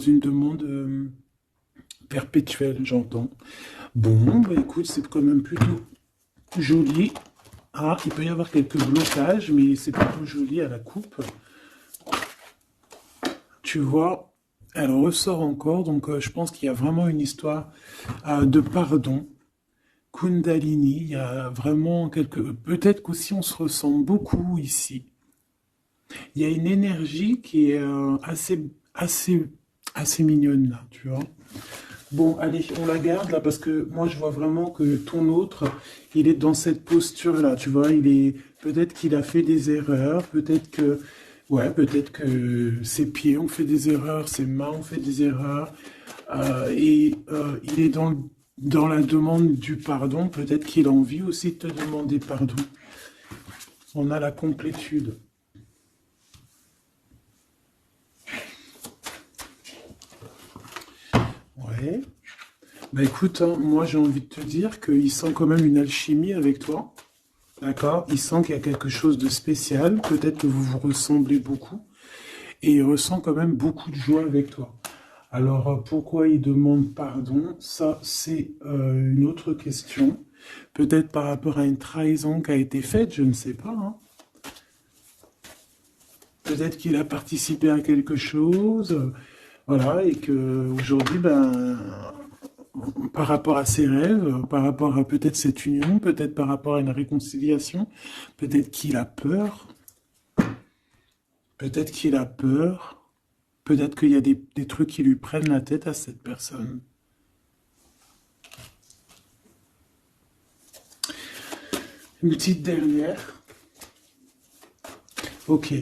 une demande perpétuelle, j'entends. Bon, bah écoute, c'est quand même plutôt joli. Ah, il peut y avoir quelques blocages, mais c'est plutôt joli à la coupe. Tu vois, elle ressort encore, donc je pense qu'il y a vraiment une histoire de pardon. Kundalini, il y a vraiment quelque... Peut-être qu'aussi on se ressemble beaucoup ici. Il y a une énergie qui est assez mignonne là, tu vois. Bon, allez, on la garde là parce que moi je vois vraiment que ton autre, il est dans cette posture là, tu vois, il est peut-être qu'il a fait des erreurs, peut-être que ses pieds ont fait des erreurs, ses mains ont fait des erreurs, il est dans la demande du pardon, peut-être qu'il a envie aussi de te demander pardon. On a la complétude. Ouais. Bah écoute, hein, moi j'ai envie de te dire qu'il sent quand même une alchimie avec toi. D'accord? Il sent qu'il y a quelque chose de spécial. Peut-être que vous vous ressemblez beaucoup. Et il ressent quand même beaucoup de joie avec toi. Alors pourquoi il demande pardon? Ça, c'est une autre question. Peut-être par rapport à une trahison qui a été faite, je ne sais pas, hein. Peut-être qu'il a participé à quelque chose, voilà, et que aujourd'hui, ben, par rapport à ses rêves, par rapport à peut-être cette union, peut-être par rapport à une réconciliation, peut-être qu'il a peur, peut-être qu'il a peur, peut-être qu'il y a des trucs qui lui prennent la tête à cette personne. Une petite dernière. Ok.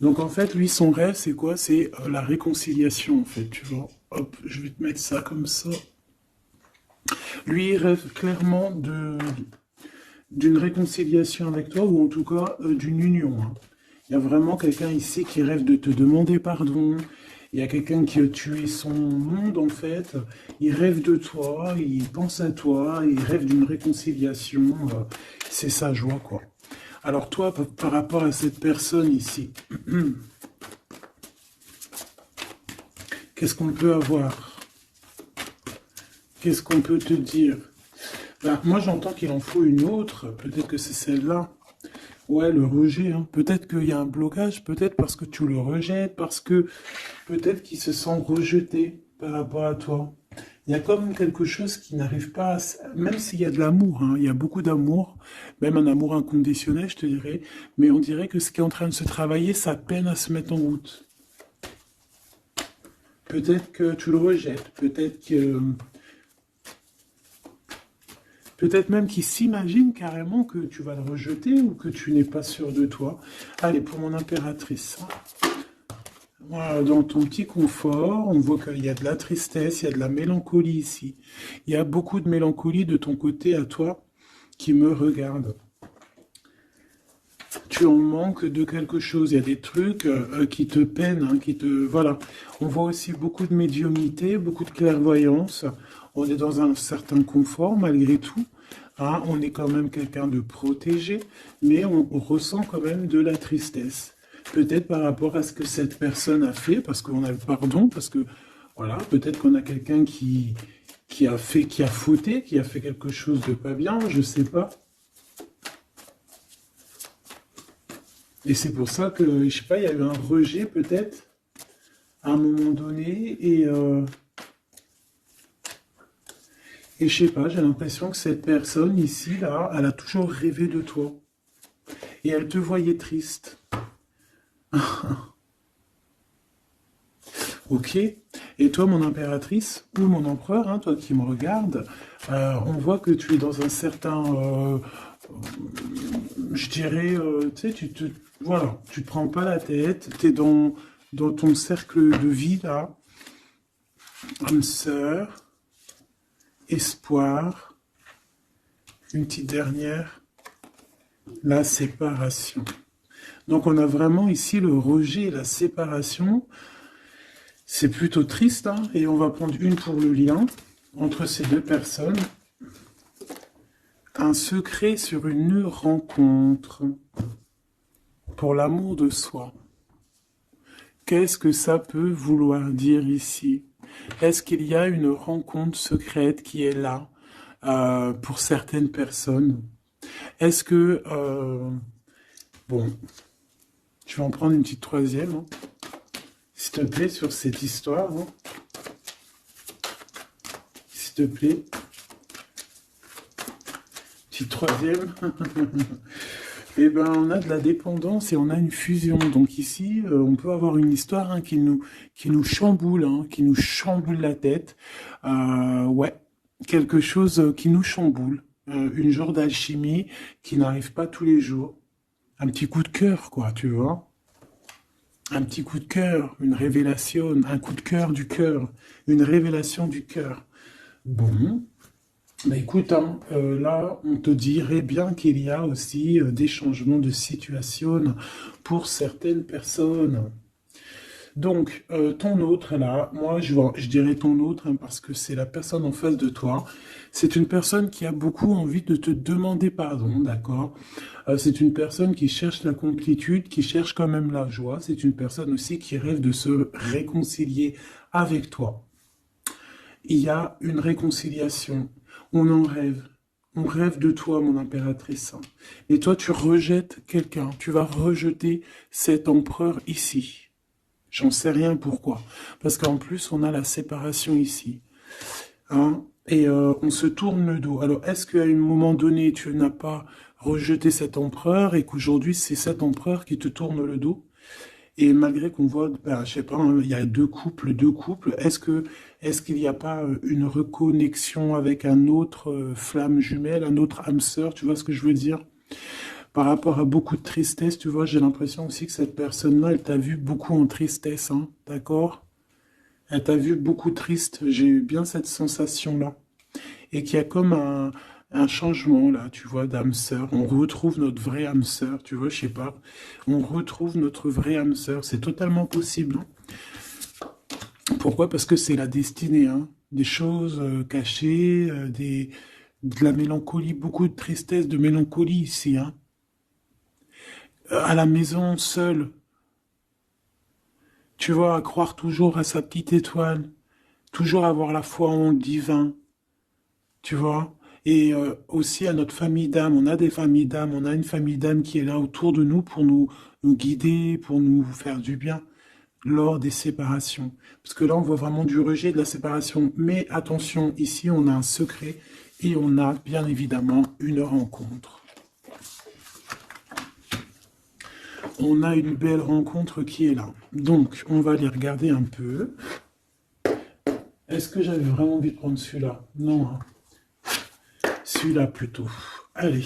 Donc en fait, lui, son rêve, c'est quoi? C'est la réconciliation, en fait, tu vois. Hop, je vais te mettre ça comme ça. Lui, il rêve clairement d'une réconciliation avec toi, ou en tout cas d'une union, hein. Il y a vraiment quelqu'un ici qui rêve de te demander pardon. Il y a quelqu'un qui a tué son monde, en fait. Il rêve de toi, il pense à toi, il rêve d'une réconciliation. C'est sa joie, quoi. Alors toi, par rapport à cette personne ici, qu'est-ce qu'on peut avoir? Qu'est-ce qu'on peut te dire? Ben, moi, j'entends qu'il en faut une autre. Peut-être que c'est celle-là. Ouais, le rejet, hein. Peut-être qu'il y a un blocage, peut-être parce que tu le rejettes, parce que peut-être qu'il se sent rejeté par rapport à toi. Il y a comme quelque chose qui n'arrive pas à... Même s'il y a de l'amour, hein, il y a beaucoup d'amour, même un amour inconditionnel, je te dirais, mais on dirait que ce qui est en train de se travailler, ça peine à se mettre en route. Peut-être que tu le rejettes, peut-être même qu'il s'imagine carrément que tu vas le rejeter ou que tu n'es pas sûr de toi. Allez, pour mon impératrice. Voilà, dans ton petit confort, on voit qu'il y a de la tristesse, il y a de la mélancolie ici. Il y a beaucoup de mélancolie de ton côté à toi qui me regarde. Tu en manques de quelque chose. Il y a des trucs qui te peinent, hein, qui te... Voilà. On voit aussi beaucoup de médiumnité, beaucoup de clairvoyance. On est dans un certain confort malgré tout, hein. On est quand même quelqu'un de protégé, mais on ressent quand même de la tristesse. Peut-être par rapport à ce que cette personne a fait, parce qu'on a le pardon, parce que voilà, peut-être qu'on a quelqu'un qui a fauté, qui a fait quelque chose de pas bien, je sais pas. Et c'est pour ça que, je sais pas, il y a eu un rejet peut-être à un moment donné. Et je sais pas, j'ai l'impression que cette personne ici, là, elle a toujours rêvé de toi. Et elle te voyait triste. Ok. Et toi, mon impératrice, ou mon empereur, hein, toi qui me regardes, on voit que tu es dans un certain, je dirais, tu sais, voilà, tu te prends pas la tête, tu es dans ton cercle de vie, là, âme sœur, espoir, une petite dernière, la séparation. Donc on a vraiment ici le rejet et la séparation. C'est plutôt triste, hein, et on va prendre une pour le lien entre ces deux personnes. Un secret sur une rencontre pour l'amour de soi. Qu'est-ce que ça peut vouloir dire ici? Est-ce qu'il y a une rencontre secrète qui est là pour certaines personnes? Est-ce que... bon, je vais en prendre une petite troisième, hein, s'il te plaît, sur cette histoire. Hein, s'il te plaît. Petite troisième. Eh ben, on a de la dépendance et on a une fusion. Donc ici, on peut avoir une histoire hein, qui nous chamboule, hein, qui nous chamboule la tête. Ouais, quelque chose qui nous chamboule. Une genre d'alchimie qui n'arrive pas tous les jours. Un petit coup de cœur, quoi, tu vois. Un petit coup de cœur, une révélation, un coup de cœur du cœur, une révélation du cœur. Bon. Bah écoute, hein, là, on te dirait bien qu'il y a aussi des changements de situation pour certaines personnes. Donc, ton autre, là, moi, je dirais ton autre, hein, parce que c'est la personne en face de toi. C'est une personne qui a beaucoup envie de te demander pardon, d'accord? C'est une personne qui cherche la complétude, qui cherche quand même la joie. C'est une personne aussi qui rêve de se réconcilier avec toi. Il y a une réconciliation. On en rêve. On rêve de toi, mon impératrice. Et toi, tu rejettes quelqu'un. Tu vas rejeter cet empereur ici. J'en sais rien pourquoi. Parce qu'en plus, on a la séparation ici. Hein? Et on se tourne le dos. Alors, est-ce qu'à un moment donné, tu n'as pas rejeté cet empereur et qu'aujourd'hui, c'est cet empereur qui te tourne le dos? Et malgré qu'on voit, ben, je sais pas, hein, il y a deux couples, est-ce qu'il n'y a pas une reconnexion avec un autre flamme jumelle, un autre âme sœur, tu vois ce que je veux dire? Par rapport à beaucoup de tristesse, tu vois, j'ai l'impression aussi que cette personne-là, elle t'a vu beaucoup en tristesse, hein, d'accord? Elle t'a vu beaucoup triste, j'ai eu bien cette sensation-là. Et qu'il y a comme un changement là, tu vois, d'âme sœur. On retrouve notre vraie âme sœur, tu vois, je sais pas. On retrouve notre vraie âme sœur, c'est totalement possible. Hein. Pourquoi? Parce que c'est la destinée, hein. Des choses cachées, de la mélancolie, beaucoup de tristesse, de mélancolie ici. Hein. À la maison, seul, tu vois, à croire toujours à sa petite étoile, toujours avoir la foi en le divin, tu vois. Et aussi à notre famille d'âme, on a des familles d'âme, on a une famille d'âme qui est là autour de nous pour nous guider, pour nous faire du bien lors des séparations. Parce que là, on voit vraiment du rejet de la séparation. Mais attention, ici, on a un secret et on a bien évidemment une rencontre. On a une belle rencontre qui est là. Donc, on va aller regarder un peu. Est-ce que j'avais vraiment envie de prendre celui-là? Non, hein. Celui-là plutôt. Allez.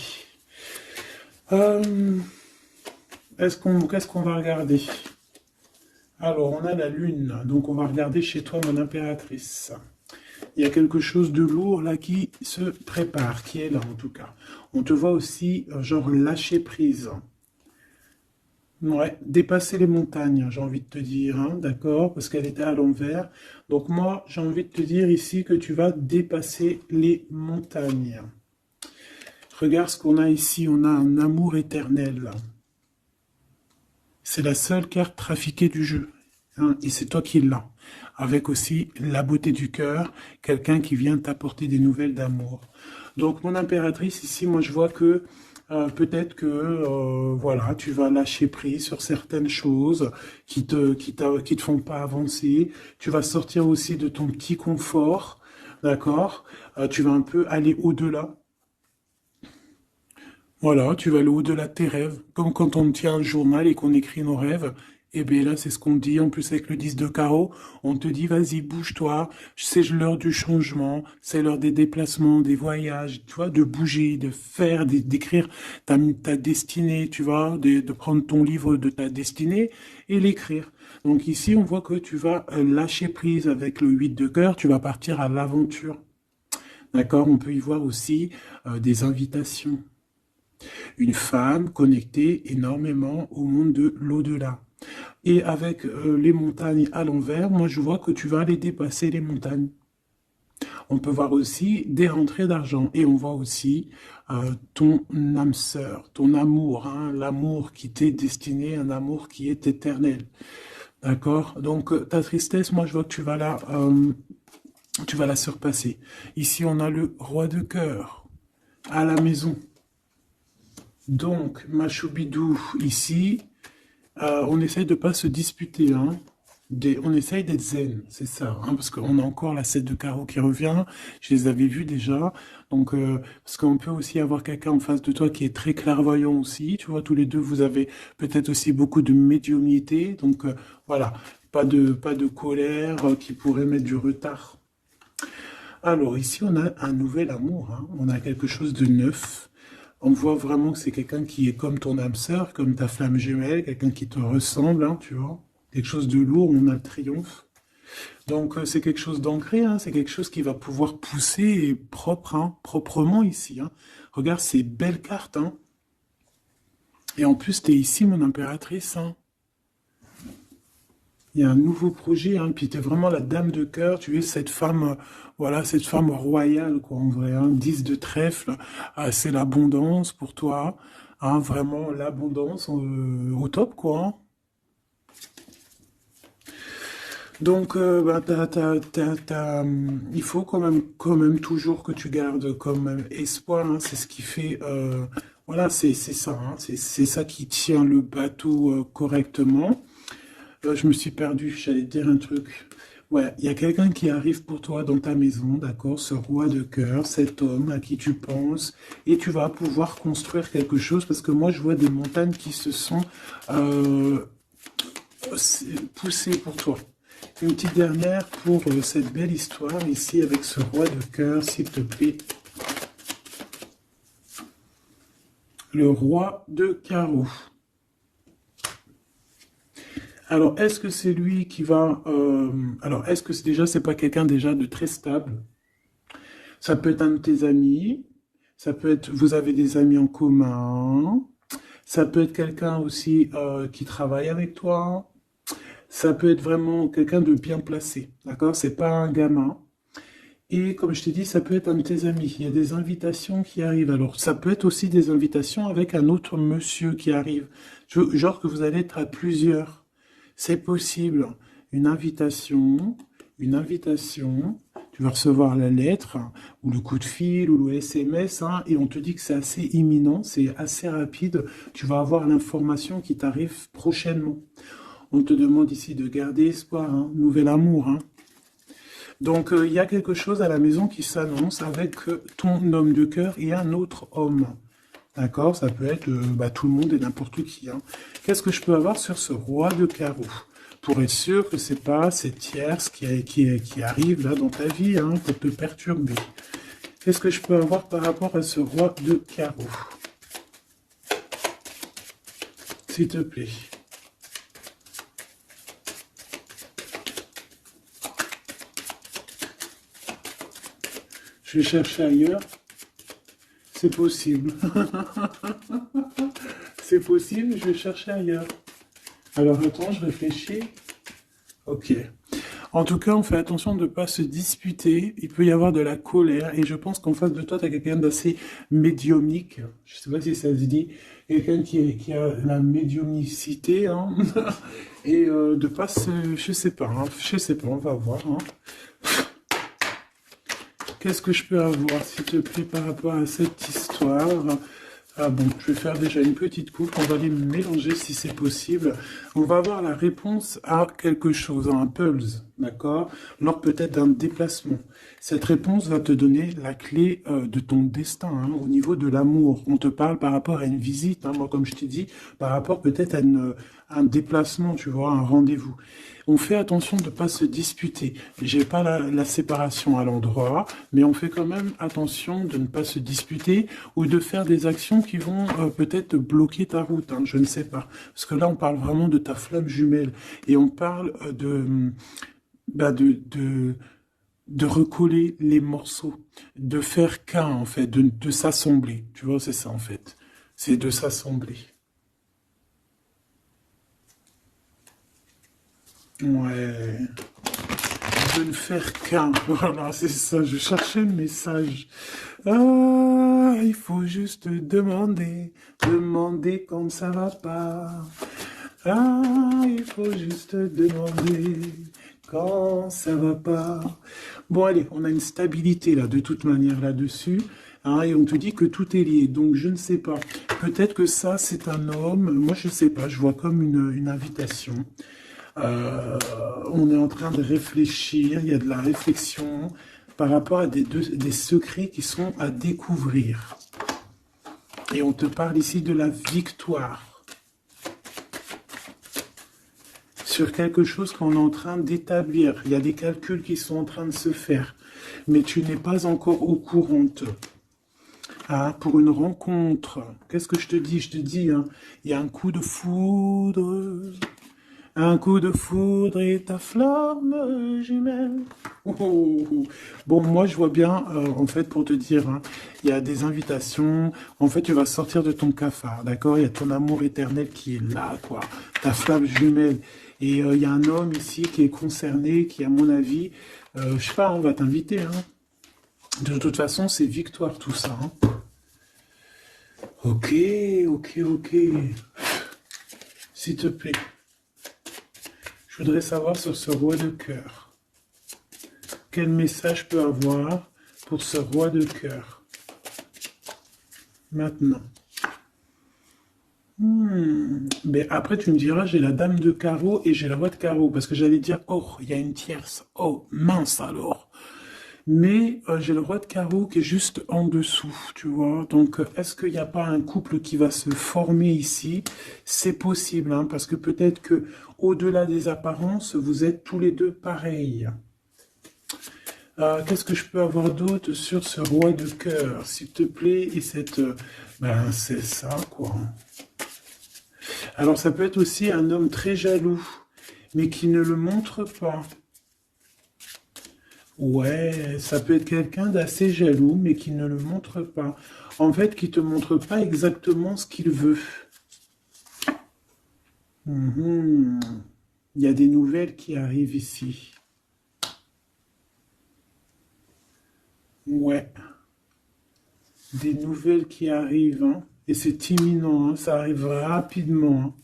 Qu'est-ce qu'on va regarder? Alors, on a la lune. Donc, on va regarder chez toi, mon impératrice. Il y a quelque chose de lourd là qui se prépare, qui est là en tout cas. On te voit aussi, genre, lâcher prise. Ouais, dépasser les montagnes, j'ai envie de te dire, hein, d'accord, parce qu'elle était à l'envers. Donc moi, j'ai envie de te dire ici que tu vas dépasser les montagnes. Regarde ce qu'on a ici, on a un amour éternel. C'est la seule carte trafiquée du jeu, hein, et c'est toi qui l'as. Avec aussi la beauté du cœur, quelqu'un qui vient t'apporter des nouvelles d'amour. Donc mon impératrice, ici, moi je vois que peut-être que voilà, tu vas lâcher prise sur certaines choses qui te font pas avancer. Tu vas sortir aussi de ton petit confort, d'accord? Tu vas un peu aller au-delà. Voilà, tu vas aller au-delà de tes rêves. Comme quand on tient un journal et qu'on écrit nos rêves. Et bien là, c'est ce qu'on dit. En plus, avec le 10 de carreau, on te dit, vas-y, bouge-toi. C'est l'heure du changement. C'est l'heure des déplacements, des voyages, tu vois, de bouger, de faire, d'écrire ta destinée, tu vois, de prendre ton livre de ta destinée et l'écrire. Donc ici, on voit que tu vas lâcher prise avec le 8 de cœur. Tu vas partir à l'aventure. D'accord? On peut y voir aussi des invitations. Une femme connectée énormément au monde de l'au-delà. Et avec les montagnes à l'envers, moi je vois que tu vas aller dépasser les montagnes. On peut voir aussi des rentrées d'argent et on voit aussi ton âme sœur, ton amour, hein, l'amour qui t'est destiné, un amour qui est éternel. D'accord? Donc, ta tristesse, moi, je vois que tu vas la surpasser. Ici, on a le roi de cœur à la maison. Donc, ma choubidou, ici, on essaye de pas se disputer, hein. On essaye d'être zen, c'est ça, hein, parce qu'on a encore la 7 de carreau qui revient, je les avais vus déjà, donc parce qu'on peut aussi avoir quelqu'un en face de toi qui est très clairvoyant aussi, tu vois, tous les deux vous avez peut-être aussi beaucoup de médiumnité, donc voilà, pas de colère qui pourrait mettre du retard. Alors ici on a un nouvel amour, hein, on a quelque chose de neuf. On voit vraiment que c'est quelqu'un qui est comme ton âme sœur, comme ta flamme jumelle, quelqu'un qui te ressemble, hein, tu vois. Quelque chose de lourd, on a le triomphe. Donc c'est quelque chose d'ancré, hein, c'est quelque chose qui va pouvoir pousser et propre, hein, proprement ici. Hein. Regarde ces belles cartes. Hein. Et en plus, tu es ici, mon impératrice. Hein. Il y a un nouveau projet, hein, puis tu es vraiment la dame de cœur, tu es cette femme, voilà, cette femme royale, quoi, en vrai, hein, 10 de trèfle, c'est l'abondance pour toi, hein, vraiment l'abondance au top, quoi. Hein. Donc, bah, il faut quand même toujours que tu gardes comme même espoir, hein, c'est ce qui fait, voilà, c'est ça, hein, c'est ça qui tient le bateau correctement. Je me suis perdu, j'allais te dire un truc. Ouais, il y a quelqu'un qui arrive pour toi dans ta maison, d'accord? Ce roi de cœur, cet homme à qui tu penses, et tu vas pouvoir construire quelque chose parce que moi je vois des montagnes qui se sont euh, poussées pour toi. Une petite dernière pour cette belle histoire ici avec ce roi de cœur, s'il te plaît. Le roi de carreau. Alors, est-ce que c'est lui qui va... alors, est-ce que c'est déjà, c'est pas quelqu'un déjà de très stable? Ça peut être un de tes amis, ça peut être, vous avez des amis en commun, ça peut être quelqu'un aussi qui travaille avec toi, ça peut être vraiment quelqu'un de bien placé, d'accord? C'est pas un gamin. Et comme je t'ai dit, ça peut être un de tes amis. Il y a des invitations qui arrivent. Alors, ça peut être aussi des invitations avec un autre monsieur qui arrive. Genre que vous allez être à plusieurs. C'est possible. Une invitation, une invitation. Tu vas recevoir la lettre, hein, ou le coup de fil, ou le SMS, hein, et on te dit que c'est assez imminent, c'est assez rapide. Tu vas avoir l'information qui t'arrive prochainement. On te demande ici de garder espoir, hein, nouvel amour, hein. Donc, il y a quelque chose à la maison qui s'annonce avec ton homme de cœur et un autre homme. D'accord? Ça peut être bah, tout le monde et n'importe qui. Hein. Qu'est-ce que je peux avoir sur ce roi de carreau? Pour être sûr que c'est pas cette tierce qui arrive là dans ta vie hein, pour te perturber. Qu'est-ce que je peux avoir par rapport à ce roi de carreau? S'il te plaît. Je vais chercher ailleurs. C'est possible. C'est possible, je vais chercher ailleurs. Alors attends, je réfléchis. Ok. En tout cas, on fait attention de ne pas se disputer. Il peut y avoir de la colère. Et je pense qu'en face de toi, tu as quelqu'un d'assez médiumnique. Je ne sais pas si ça se dit. Quelqu'un qui a la médiumnicité. Hein. Et de pas se... Je sais pas. Hein. Je sais pas, on va voir. Hein. Qu'est-ce que je peux avoir, s'il te plaît, par rapport à cette histoire? Ah bon, je vais faire déjà une petite coupe, on va les mélanger si c'est possible. On va avoir la réponse à quelque chose, à un puzzle, d'accord? Lors peut-être d'un déplacement. Cette réponse va te donner la clé de ton destin, hein, au niveau de l'amour. On te parle par rapport à une visite, hein, moi comme je t'ai dit, par rapport peut-être à un déplacement, tu vois, un rendez-vous. On fait attention de ne pas se disputer. J'ai pas la séparation à l'endroit, mais on fait quand même attention de ne pas se disputer ou de faire des actions qui vont peut-être bloquer ta route. Hein, je ne sais pas. Parce que là, on parle vraiment de ta flamme jumelle et on parle bah, de recoller les morceaux, de faire qu'un en fait, de s'assembler. Tu vois, c'est ça en fait. C'est de s'assembler. Ouais. De ne faire qu'un. Voilà, c'est ça. Je cherchais le message. Ah, il faut juste demander, demander quand ça va pas. Ah, il faut juste demander quand ça va pas. Bon, allez, on a une stabilité là, de toute manière là-dessus. Hein, et on te dit que tout est lié. Donc, je ne sais pas. Peut-être que ça, c'est un homme. Moi, je ne sais pas. Je vois comme une invitation. Euh, on est en train de réfléchir. Il y a de la réflexion par rapport à des secrets qui sont à découvrir. Et on te parle ici de la victoire sur quelque chose qu'on est en train d'établir. Il y a des calculs qui sont en train de se faire, mais tu n'es pas encore au courant. Ah, pour une rencontre, qu'est-ce que je te dis? Je te dis, hein, il y a un coup de foudre et ta flamme jumelle. Oh, oh, oh. Bon, moi je vois bien, en fait, pour te dire, hein, il y a des invitations. En fait, tu vas sortir de ton cafard, d'accord? Il y a ton amour éternel qui est là, quoi. Ta flamme jumelle. Et il y a un homme ici qui est concerné, qui, à mon avis, je sais pas, on va t'inviter, hein. De toute façon, c'est victoire tout ça, hein. Ok, ok, ok. S'il te plaît, je voudrais savoir sur ce roi de cœur. Quel message je peux avoir pour ce roi de cœur? Maintenant. Mais après, tu me diras, j'ai la dame de carreau et j'ai la roi de carreau. Parce que j'allais dire, oh, il y a une tierce. Oh, mince alors. Mais j'ai le roi de carreau qui est juste en dessous, tu vois. Donc, est-ce qu'il n'y a pas un couple qui va se former ici? C'est possible, hein, parce que peut-être que au-delà des apparences, vous êtes tous les deux pareils. Qu'est-ce que je peux avoir d'autre sur ce roi de cœur, s'il te plaît? Et cette... ben, c'est ça, quoi. Alors, ça peut être aussi un homme très jaloux, mais qui ne le montre pas. Ouais, ça peut être quelqu'un d'assez jaloux, mais qui ne le montre pas. En fait, qui te montre pas exactement ce qu'il veut. Mhm. Il y a des nouvelles qui arrivent ici. Ouais, des nouvelles qui arrivent, hein. Et c'est imminent, hein, ça arrive rapidement, hein.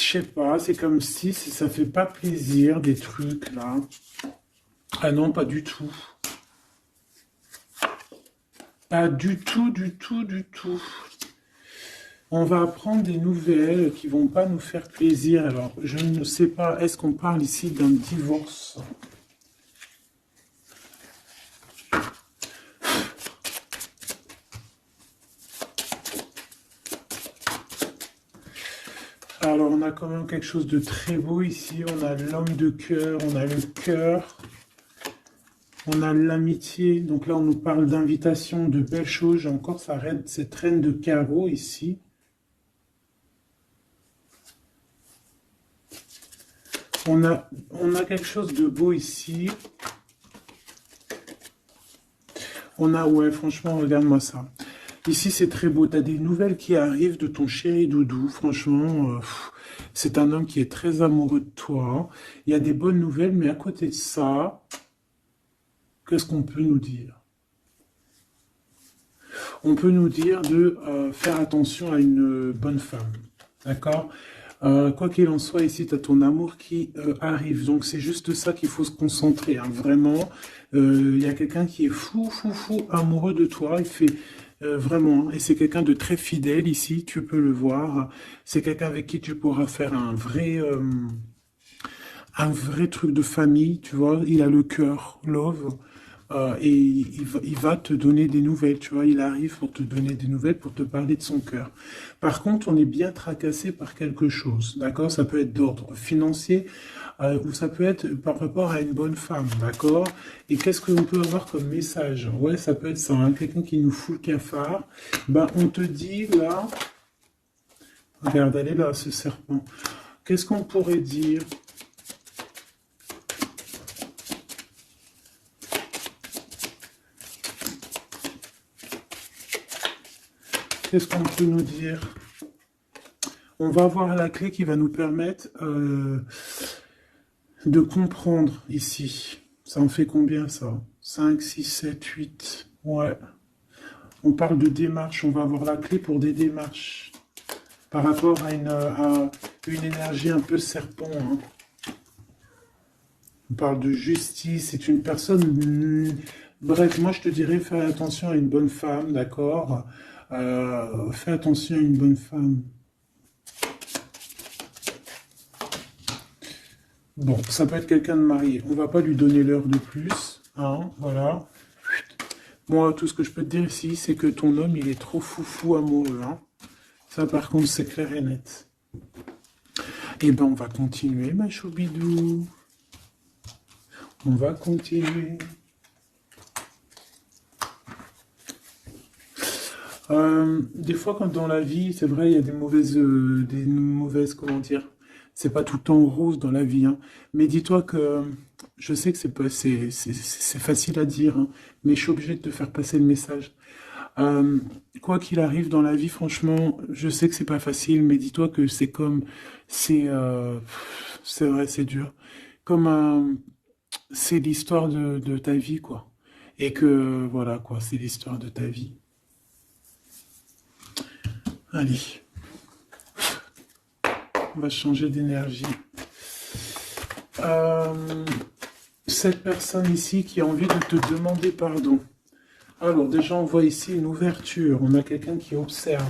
Je sais pas, c'est comme si ça fait pas plaisir des trucs là. Ah non, pas du tout. Pas du tout, du tout, du tout. On va apprendre des nouvelles qui vont pas nous faire plaisir. Alors, je ne sais pas, est-ce qu'on parle ici d'un divorce? Alors, on a quand même quelque chose de très beau ici. On a l'homme de cœur, on a le cœur, on a l'amitié. Donc là, on nous parle d'invitation, de belles choses. J'ai encore cette reine de carreau ici. On a quelque chose de beau ici. Ouais, franchement, regarde-moi ça. Ici, c'est très beau. Tu as des nouvelles qui arrivent de ton chéri doudou. Franchement, c'est un homme qui est très amoureux de toi. Il y a des bonnes nouvelles, mais à côté de ça, qu'est-ce qu'on peut nous dire? On peut nous dire de faire attention à une bonne femme. D'accord? Quoi qu'il en soit, ici, tu as ton amour qui arrive. Donc, c'est juste ça qu'il faut se concentrer, hein. Vraiment, il y a quelqu'un qui est fou, fou, fou amoureux de toi. Il fait vraiment, hein. Et c'est quelqu'un de très fidèle ici, tu peux le voir. C'est quelqu'un avec qui tu pourras faire un vrai truc de famille, tu vois. Il a le cœur, love. Et il va te donner des nouvelles, tu vois, il arrive pour te donner des nouvelles, pour te parler de son cœur. Par contre, on est bien tracassé par quelque chose, d'accord? Ça peut être d'ordre financier, ou ça peut être par rapport à une bonne femme, d'accord? Et qu'est-ce qu'on peut avoir comme message? Ouais, ça peut être ça, hein, quelqu'un qui nous fout le cafard. Ben, on te dit là, regarde, elle est là, ce serpent. Qu'est-ce qu'on pourrait dire? Qu'est-ce qu'on peut nous dire? On va avoir la clé qui va nous permettre de comprendre ici. Ça en fait combien ça? 5, 6, 7, 8. Ouais. On parle de démarche. On va avoir la clé pour des démarches. par rapport à une énergie un peu serpent. Hein. On parle de justice, c'est une personne... Bref, moi je te dirais, fais attention à une bonne femme, d'accord? Fais attention à une bonne femme. Bon, ça peut être quelqu'un de marié. On va pas lui donner l'heure de plus, hein, voilà. Moi, tout ce que je peux te dire ici, c'est que ton homme, il est trop foufou amoureux, hein. Ça, par contre, c'est clair et net. Eh ben, on va continuer, ma choubidou. On va continuer. Des fois, quand dans la vie, c'est vrai, il y a des mauvaises, comment dire, c'est pas tout le temps rose dans la vie, hein. Mais dis-toi que, je sais que c'est facile à dire, hein, mais je suis obligé de te faire passer le message. Euh, Quoi qu'il arrive dans la vie, franchement, je sais que c'est pas facile, mais dis-toi que c'est vrai, c'est dur. Comme c'est l'histoire de ta vie, quoi. Et que, voilà, quoi, c'est l'histoire de ta vie. Allez, on va changer d'énergie. Euh, Cette personne ici qui a envie de te demander pardon. Alors, déjà, on voit ici une ouverture. On a quelqu'un qui observe.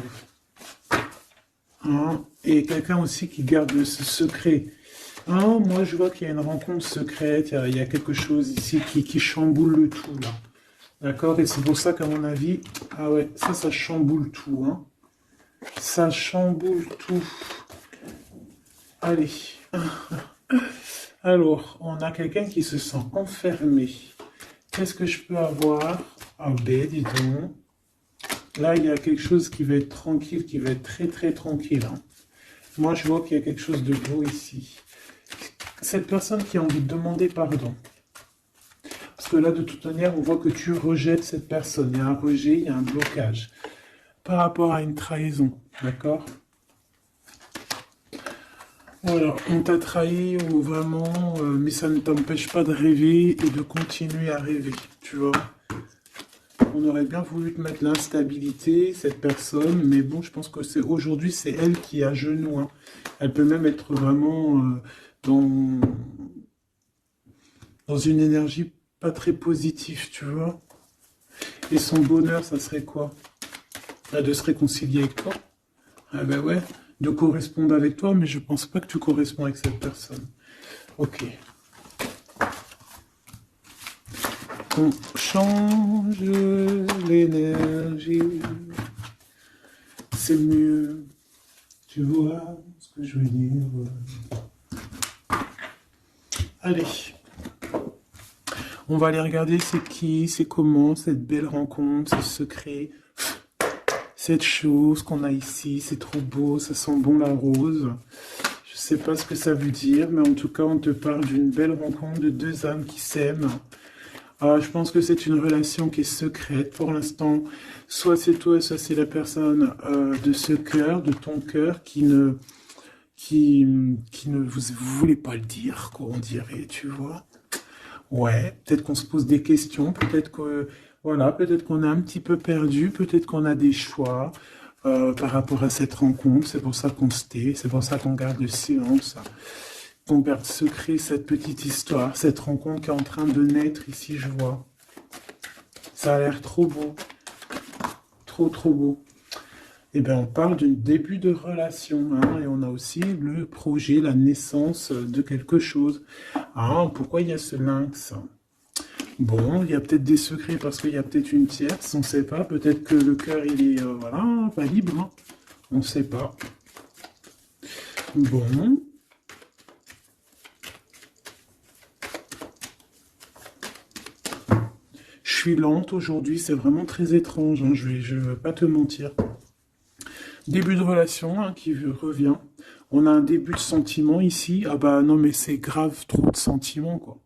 Hein, et quelqu'un aussi qui garde ce secret. Hein, moi, je vois qu'il y a une rencontre secrète. Il y a quelque chose ici qui chamboule le tout, là. D'accord? Et c'est pour ça qu'à mon avis... Ah ouais, ça chamboule tout, hein. Ça chamboule tout. Allez. Alors, on a quelqu'un qui se sent enfermé. Qu'est-ce que je peux avoir? Ah ben, dis donc. Là, il y a quelque chose qui va être tranquille, qui va être très très tranquille. Hein. Moi, je vois qu'il y a quelque chose de beau ici. Cette personne qui a envie de demander pardon. Parce que là, de toute manière, on voit que tu rejettes cette personne. Il y a un rejet, il y a un blocage. Par rapport à une trahison, d'accord? Voilà, on t'a trahi ou vraiment, mais ça ne t'empêche pas de rêver et de continuer à rêver, tu vois. On aurait bien voulu te mettre l'instabilité, cette personne, mais bon, je pense que aujourd'hui, c'est elle qui est à genoux. Hein. Elle peut même être vraiment dans, dans une énergie pas très positive, tu vois. Et son bonheur, ça serait quoi? De se réconcilier avec toi. Ah ben ouais, de correspondre avec toi, mais je pense pas que tu corresponds avec cette personne. Ok. On change l'énergie. C'est mieux. Tu vois ce que je veux dire. Allez. On va aller regarder c'est qui, c'est comment, cette belle rencontre, ce secret. Cette chose qu'on a ici, c'est trop beau, ça sent bon la rose. Je sais pas ce que ça veut dire, mais en tout cas, on te parle d'une belle rencontre de deux âmes qui s'aiment. Je pense que c'est une relation qui est secrète pour l'instant. Soit c'est toi, soit c'est la personne de ce cœur, de ton cœur, qui ne vous voulez pas le dire, quoi, on dirait, tu vois. Ouais, peut-être qu'on se pose des questions, peut-être que voilà, peut-être qu'on est un petit peu perdu, peut-être qu'on a des choix par rapport à cette rencontre. C'est pour ça qu'on se tait, c'est pour ça qu'on garde le silence, qu'on garde secret cette petite histoire, cette rencontre qui est en train de naître ici, je vois. Ça a l'air trop beau, trop trop beau. Eh bien, on parle d'un début de relation, hein, et on a aussi le projet, la naissance de quelque chose. Ah, pourquoi il y a ce lynx? Bon, il y a peut-être des secrets parce qu'il y a peut-être une tierce, on ne sait pas. Peut-être que le cœur, il est, voilà, pas libre, hein. On ne sait pas. Bon. Je suis lente aujourd'hui, c'est vraiment très étrange, hein, je vais pas te mentir. Début de relation hein, qui revient. On a un début de sentiment ici. Ah bah non mais c'est grave trop de sentiments quoi.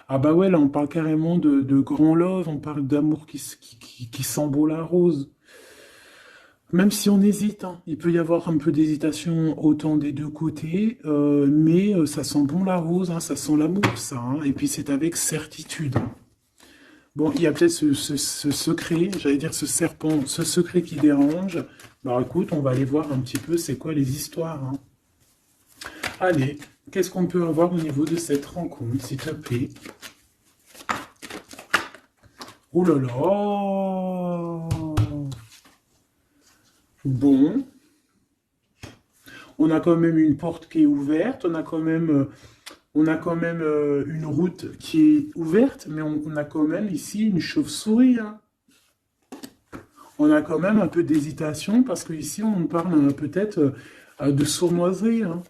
Ah bah ouais là on parle carrément de grand love, on parle d'amour qui sent beau la rose. Même si on hésite, hein, il peut y avoir un peu d'hésitation autant des deux côtés, mais ça sent bon la rose, hein, ça sent l'amour ça. Hein, et puis c'est avec certitude. Hein. Bon, il y a peut-être ce secret, j'allais dire ce serpent, ce secret qui dérange. Bah écoute, on va aller voir un petit peu c'est quoi les histoires, hein. Allez, qu'est-ce qu'on peut avoir au niveau de cette rencontre, s'il te plaît? Oh là là! Bon, on a quand même une porte qui est ouverte, on a quand même une route qui est ouverte, mais on a quand même ici une chauve-souris, hein. On a quand même un peu d'hésitation parce que ici on parle peut-être de sournoiserie, hein,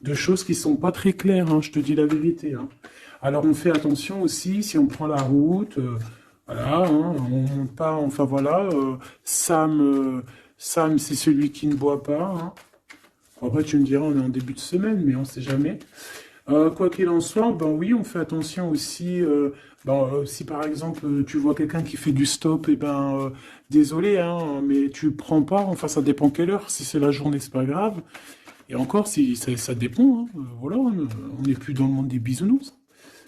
de choses qui sont pas très claires, hein, je te dis la vérité, hein. Alors on fait attention aussi si on prend la route, voilà, hein, on monte pas, enfin voilà, Sam c'est celui qui ne boit pas, hein. Après tu me diras on est en début de semaine, mais on sait jamais. Quoi qu'il en soit, ben oui, on fait attention aussi. Si par exemple tu vois quelqu'un qui fait du stop, et ben désolé, hein, mais tu prends pas. Enfin, ça dépend quelle heure. Si c'est la journée, c'est pas grave. Et encore, si ça dépend. Hein, voilà, on n'est plus dans le monde des bisounours.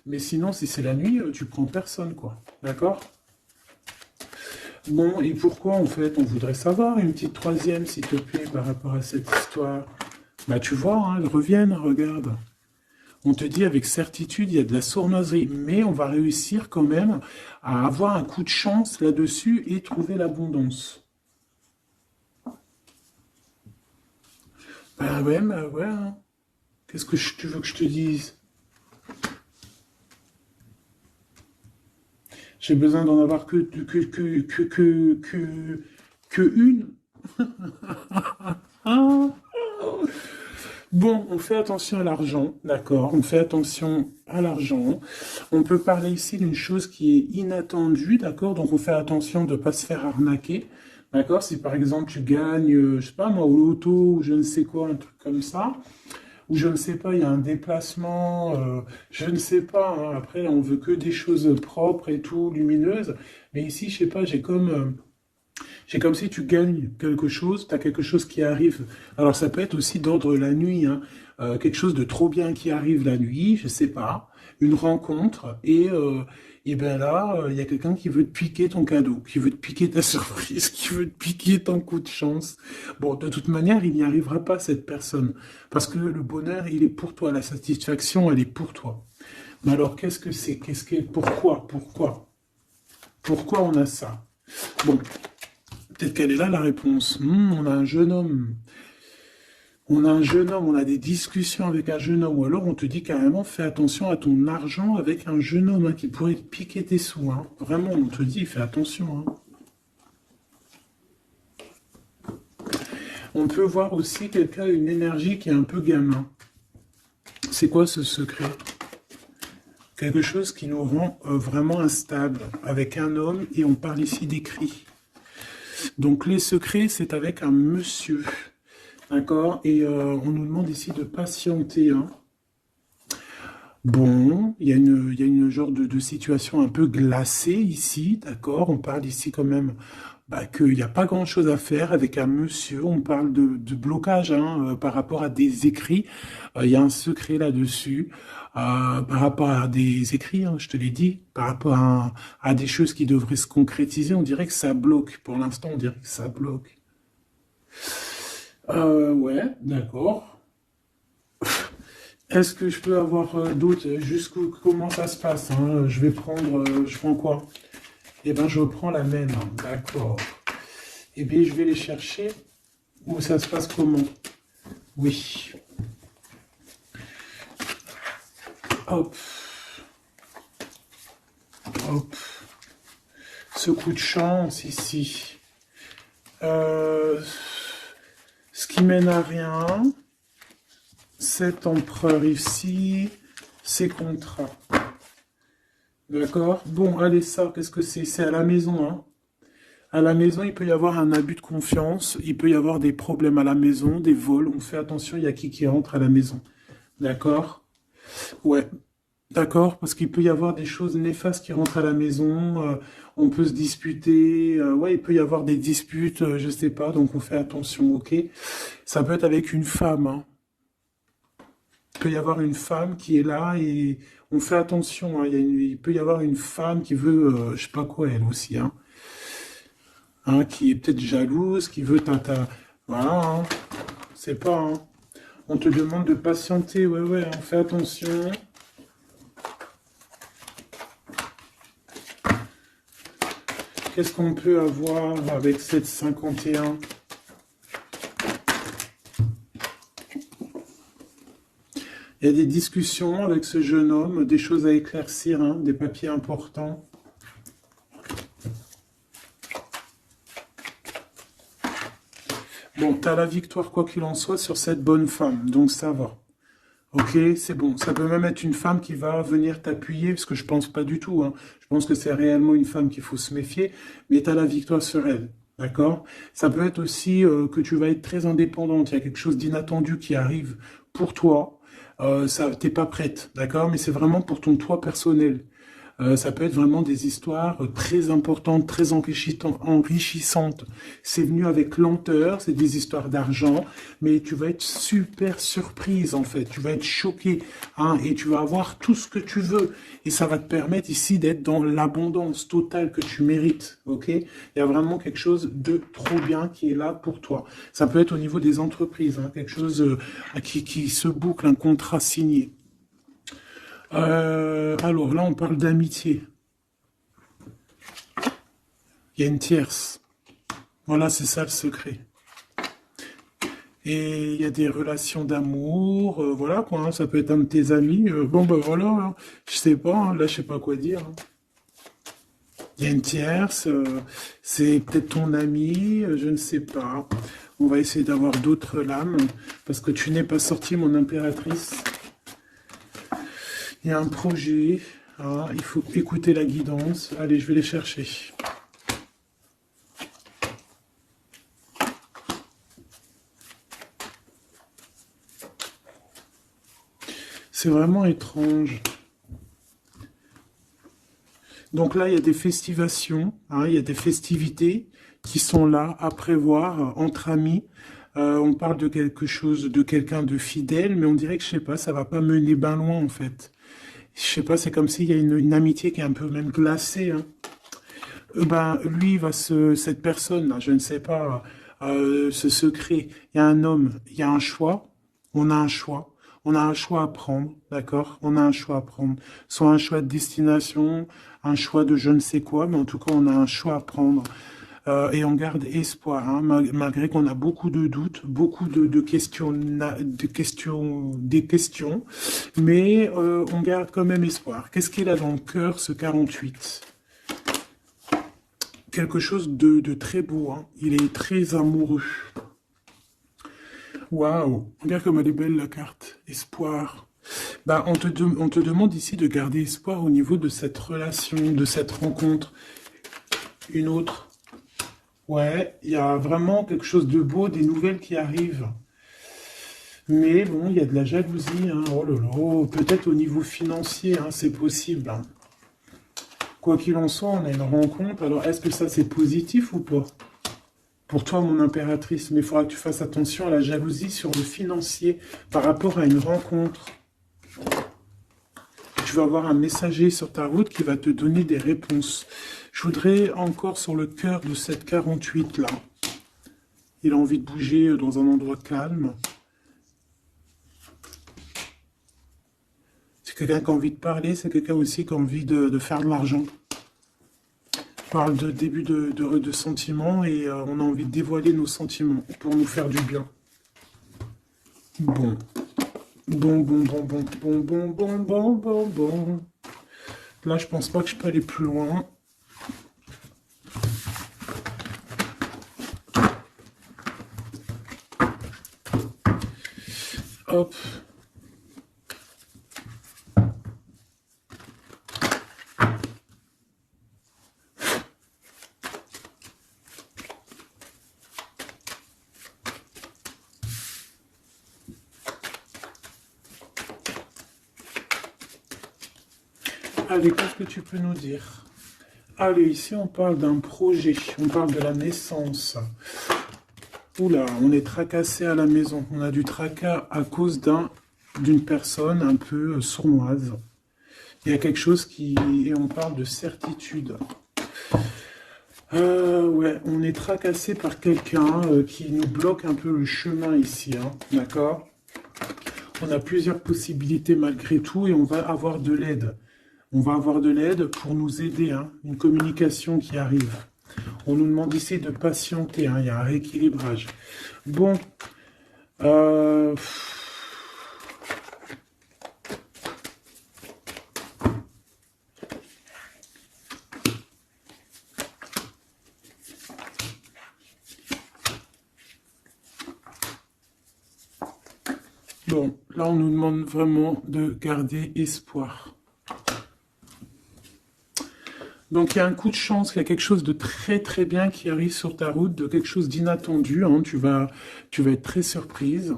Mais sinon, si c'est la nuit, tu prends personne, quoi. D'accord? Bon, et pourquoi en fait, on voudrait savoir une petite troisième, s'il te plaît, par rapport à cette histoire. Bah tu vois, hein, elles reviennent, regarde. On te dit avec certitude, il y a de la sournoiserie, mais on va réussir quand même à avoir un coup de chance là-dessus et trouver l'abondance. Bah ouais, hein. Qu'est-ce que tu veux que je te dise? J'ai besoin d'en avoir que une. Ah. Bon, on fait attention à l'argent, d'accord? On fait attention à l'argent. On peut parler ici d'une chose qui est inattendue, d'accord? Donc on fait attention de ne pas se faire arnaquer, d'accord? Si par exemple tu gagnes, je sais pas moi, au loto ou je ne sais quoi, un truc comme ça, ou je ne sais pas, il y a un déplacement, je ne sais pas, hein. Après on veut que des choses propres et tout, lumineuses. Mais ici, je sais pas, c'est comme si tu gagnes quelque chose, tu as quelque chose qui arrive. Alors ça peut être aussi d'ordre la nuit, hein. Quelque chose de trop bien qui arrive la nuit, je sais pas, une rencontre, et ben là, il y a quelqu'un qui veut te piquer ton cadeau, qui veut te piquer ta surprise, qui veut te piquer ton coup de chance. Bon, de toute manière, il n'y arrivera pas cette personne, parce que le bonheur, il est pour toi, la satisfaction, elle est pour toi. Mais alors, qu'est-ce que c'est? Pourquoi on a ça? Bon, peut-être qu'elle est là la réponse. On a un jeune homme. On a un jeune homme, on a des discussions avec un jeune homme. Ou alors on te dit carrément, fais attention à ton argent avec un jeune homme, hein, qui pourrait te piquer tes sous, hein. Vraiment, on te dit, fais attention, hein. On peut voir aussi quelqu'un, une énergie qui est un peu gamin. C'est quoi ce secret? Quelque chose qui nous rend vraiment instables avec un homme, et on parle ici des cris. Donc les secrets, c'est avec un monsieur. D'accord? Et on nous demande ici de patienter, hein. Bon, il y a une genre de situation un peu glacée ici, d'accord? On parle ici quand même, qu'il n'y a pas grand-chose à faire avec un monsieur. On parle de blocage, hein, par rapport à des écrits. Il y a un secret là-dessus, par rapport à des écrits, hein, je te l'ai dit, par rapport à des choses qui devraient se concrétiser. On dirait que ça bloque. Pour l'instant, on dirait que ça bloque. Ouais, d'accord. Est-ce que je peux avoir d'autres, jusqu'où, comment ça se passe, hein? Je vais prendre, je prends quoi? Eh ben, je prends la même, hein. D'accord. Eh bien, je vais les chercher. Où ça se passe comment? Oui. Hop, hop. Ce coup de chance ici. Euh, Ce qui mène à rien. Cet empereur ici. Ces contrats. D'accord? Bon, allez, ça, qu'est-ce que c'est? C'est à la maison, hein. À la maison, il peut y avoir un abus de confiance, il peut y avoir des problèmes à la maison, des vols. On fait attention, il y a qui rentre à la maison. D'accord? Ouais, d'accord, parce qu'il peut y avoir des choses néfastes qui rentrent à la maison, on peut se disputer, ouais, il peut y avoir des disputes, je sais pas, donc on fait attention, ok? Ça peut être avec une femme, hein. peut y avoir une femme qui est là et on fait attention, hein, il peut y avoir une femme qui veut, je sais pas quoi, elle aussi, hein, qui est peut-être jalouse, qui veut voilà, hein, c'est pas, hein. On te demande de patienter, ouais, ouais, on fait attention. Qu'est-ce qu'on peut avoir avec cette 51? Il y a des discussions avec ce jeune homme, des choses à éclaircir, hein, des papiers importants. Bon, tu as la victoire quoi qu'il en soit sur cette bonne femme, donc ça va. Ok, c'est bon. Ça peut même être une femme qui va venir t'appuyer, parce que je pense pas du tout, hein. Je pense que c'est réellement une femme qu'il faut se méfier, mais tu as la victoire sur elle. D'accord? Ça peut être aussi que tu vas être très indépendante. Il y a quelque chose d'inattendu qui arrive pour toi. T'es pas prête, d'accord? Mais c'est vraiment pour ton toi personnel. Ça peut être vraiment des histoires très importantes, très enrichissantes. C'est venu avec lenteur, c'est des histoires d'argent, mais tu vas être super surprise en fait. Tu vas être choqué, hein, et tu vas avoir tout ce que tu veux. Et ça va te permettre ici d'être dans l'abondance totale que tu mérites. Ok? Il y a vraiment quelque chose de trop bien qui est là pour toi. Ça peut être au niveau des entreprises, hein, quelque chose qui se boucle, un contrat signé. Alors là, on parle d'amitié. Il y a une tierce. Voilà, c'est ça le secret. Et il y a des relations d'amour, voilà quoi, hein, ça peut être un de tes amis. Bon, ben voilà, hein, je sais pas, hein, là, je sais pas quoi dire, hein. Il y a une tierce, c'est peut-être ton ami, je ne sais pas. On va essayer d'avoir d'autres lames, parce que tu n'es pas sortie, mon impératrice. Il y a un projet, hein, il faut écouter la guidance. Allez, je vais les chercher. C'est vraiment étrange. Donc là, il y a des festivations, hein, il y a des festivités qui sont là à prévoir entre amis. On parle de quelque chose, de quelqu'un de fidèle, mais on dirait que, je sais pas, ça va pas mener ben loin en fait. Je sais pas, c'est comme s'il y a une amitié qui est un peu même glacée, hein. Ben, lui, cette personne-là, je ne sais pas, ce secret, il y a un homme, il y a un choix, on a un choix, on a un choix à prendre, d'accord? On a un choix à prendre, soit un choix de destination, un choix de je ne sais quoi, mais en tout cas, on a un choix à prendre. Et on garde espoir, hein, malgré qu'on a beaucoup de doutes, beaucoup de questions, des questions, mais on garde quand même espoir. Qu'est-ce qu'il a dans le cœur, ce 48? Quelque chose de très beau, hein. Il est très amoureux. Waouh, regarde comme elle est belle la carte. Espoir. Bah, on te demande ici de garder espoir au niveau de cette relation, de cette rencontre. Une autre. Ouais, il y a vraiment quelque chose de beau, des nouvelles qui arrivent. Mais bon, il y a de la jalousie, hein. Oh là là, peut-être au niveau financier, hein, c'est possible, hein. Quoi qu'il en soit, on a une rencontre. Alors, est-ce que ça, c'est positif ou pas? Pour toi, mon impératrice, mais il faudra que tu fasses attention à la jalousie sur le financier par rapport à une rencontre. Tu vas avoir un messager sur ta route qui va te donner des réponses. Je voudrais encore sur le cœur de cette 48 là. Il a envie de bouger dans un endroit calme. C'est quelqu'un qui a envie de parler, c'est quelqu'un aussi qui a envie de faire de l'argent. On parle de début de sentiments et on a envie de dévoiler nos sentiments pour nous faire du bien. Bon. Bon. Là, je pense pas que je peux aller plus loin. Hop. Allez, qu'est-ce que tu peux nous dire? Allez, ici, on parle d'un projet. On parle de la naissance. Oula, on est tracassé à la maison. On a du tracas à cause d'un d'une personne un peu sournoise. Il y a quelque chose qui... Et on parle de certitude. Ouais, on est tracassé par quelqu'un qui nous bloque un peu le chemin ici, hein, d'accord? On a plusieurs possibilités malgré tout et on va avoir de l'aide. On va avoir de l'aide pour nous aider, hein, une communication qui arrive. On nous demande ici de patienter, hein, il y a un rééquilibrage. Bon, euh, bon, là on nous demande vraiment de garder espoir. Donc il y a un coup de chance, il y a quelque chose de très très bien qui arrive sur ta route, de quelque chose d'inattendu, hein, tu vas être très surprise.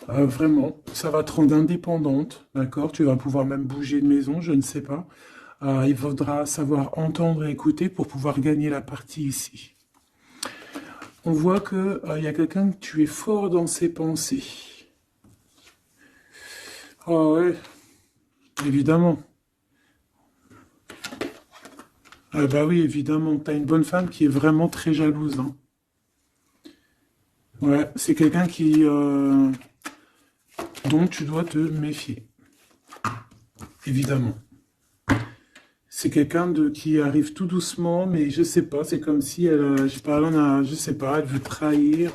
Vraiment, ça va te rendre indépendante, d'accord? Tu vas pouvoir même bouger de maison, je ne sais pas. Il faudra savoir entendre et écouter pour pouvoir gagner la partie ici. On voit que il y a quelqu'un que tu es fort dans ses pensées. Ah ouais, évidemment. Ah bah oui, évidemment. T'as une bonne femme qui est vraiment très jalouse, hein. Ouais, c'est quelqu'un qui dont tu dois te méfier, évidemment. C'est quelqu'un de qui arrive tout doucement, mais je sais pas, c'est comme si elle, je sais pas, je sais pas, elle veut trahir.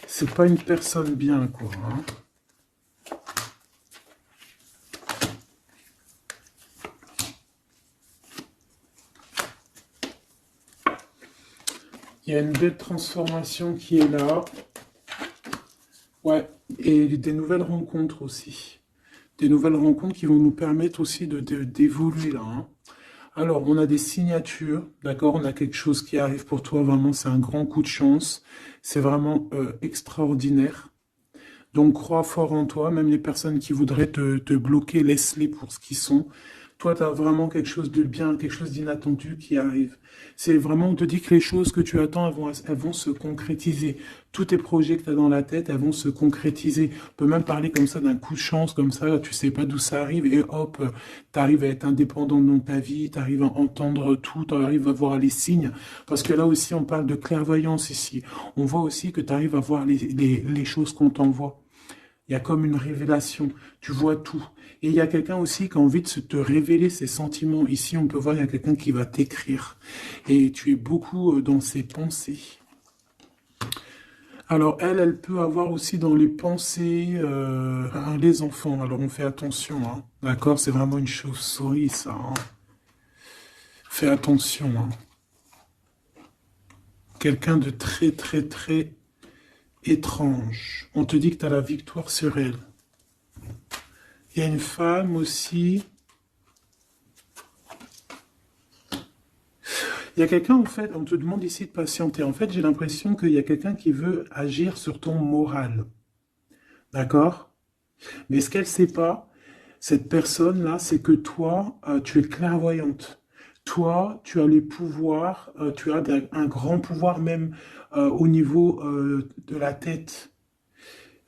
C'est pas une personne bien, quoi, hein. Il y a une belle transformation qui est là. Ouais, et des nouvelles rencontres aussi. Des nouvelles rencontres qui vont nous permettre aussi d'évoluer là, hein. Alors, on a des signatures, d'accord? On a quelque chose qui arrive pour toi, vraiment, c'est un grand coup de chance. C'est vraiment extraordinaire. Donc, crois fort en toi, même les personnes qui voudraient te bloquer, laisse-les pour ce qu'ils sont. Toi, tu as vraiment quelque chose de bien, quelque chose d'inattendu qui arrive. C'est vraiment, on te dit que les choses que tu attends, elles vont se concrétiser. Tous tes projets que tu as dans la tête, elles vont se concrétiser. On peut même parler comme ça d'un coup de chance, comme ça, tu sais pas d'où ça arrive, et hop, tu arrives à être indépendant dans ta vie, tu arrives à entendre tout, tu arrives à voir les signes. Parce que là aussi, on parle de clairvoyance ici. On voit aussi que tu arrives à voir les choses qu'on t'envoie. Il y a comme une révélation, tu vois tout. Et il y a quelqu'un aussi qui a envie de te révéler ses sentiments. Ici, on peut voir, il y a quelqu'un qui va t'écrire. Et tu es beaucoup dans ses pensées. Alors, elle peut avoir aussi dans les pensées les enfants. Alors, on fait attention, hein. D'accord? C'est vraiment une chauve-souris, ça, hein. Fais attention, hein. Quelqu'un de très, très, très étrange. On te dit que tu as la victoire sur elle. Il y a une femme aussi. Il y a quelqu'un, en fait, on te demande ici de patienter. En fait, j'ai l'impression qu'il y a quelqu'un qui veut agir sur ton moral. D'accord? Mais ce qu'elle ne sait pas, cette personne-là, c'est que toi, tu es clairvoyante. Toi, tu as les pouvoirs, tu as un grand pouvoir même au niveau de la tête,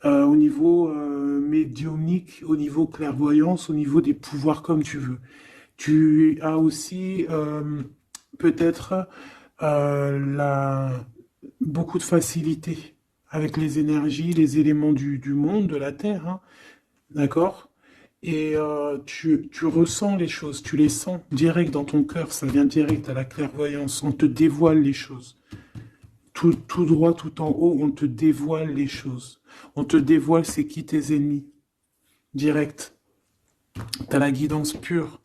au niveau médiumnique, au niveau clairvoyance, au niveau des pouvoirs comme tu veux. Tu as aussi peut-être beaucoup de facilité avec les énergies, les éléments du monde, de la Terre, hein, d'accord? Et tu ressens les choses, tu les sens direct dans ton cœur, ça vient direct à la clairvoyance, on te dévoile les choses. Tout droit, tout en haut, on te dévoile les choses. On te dévoile c'est qui tes ennemis, direct. T'as la guidance pure,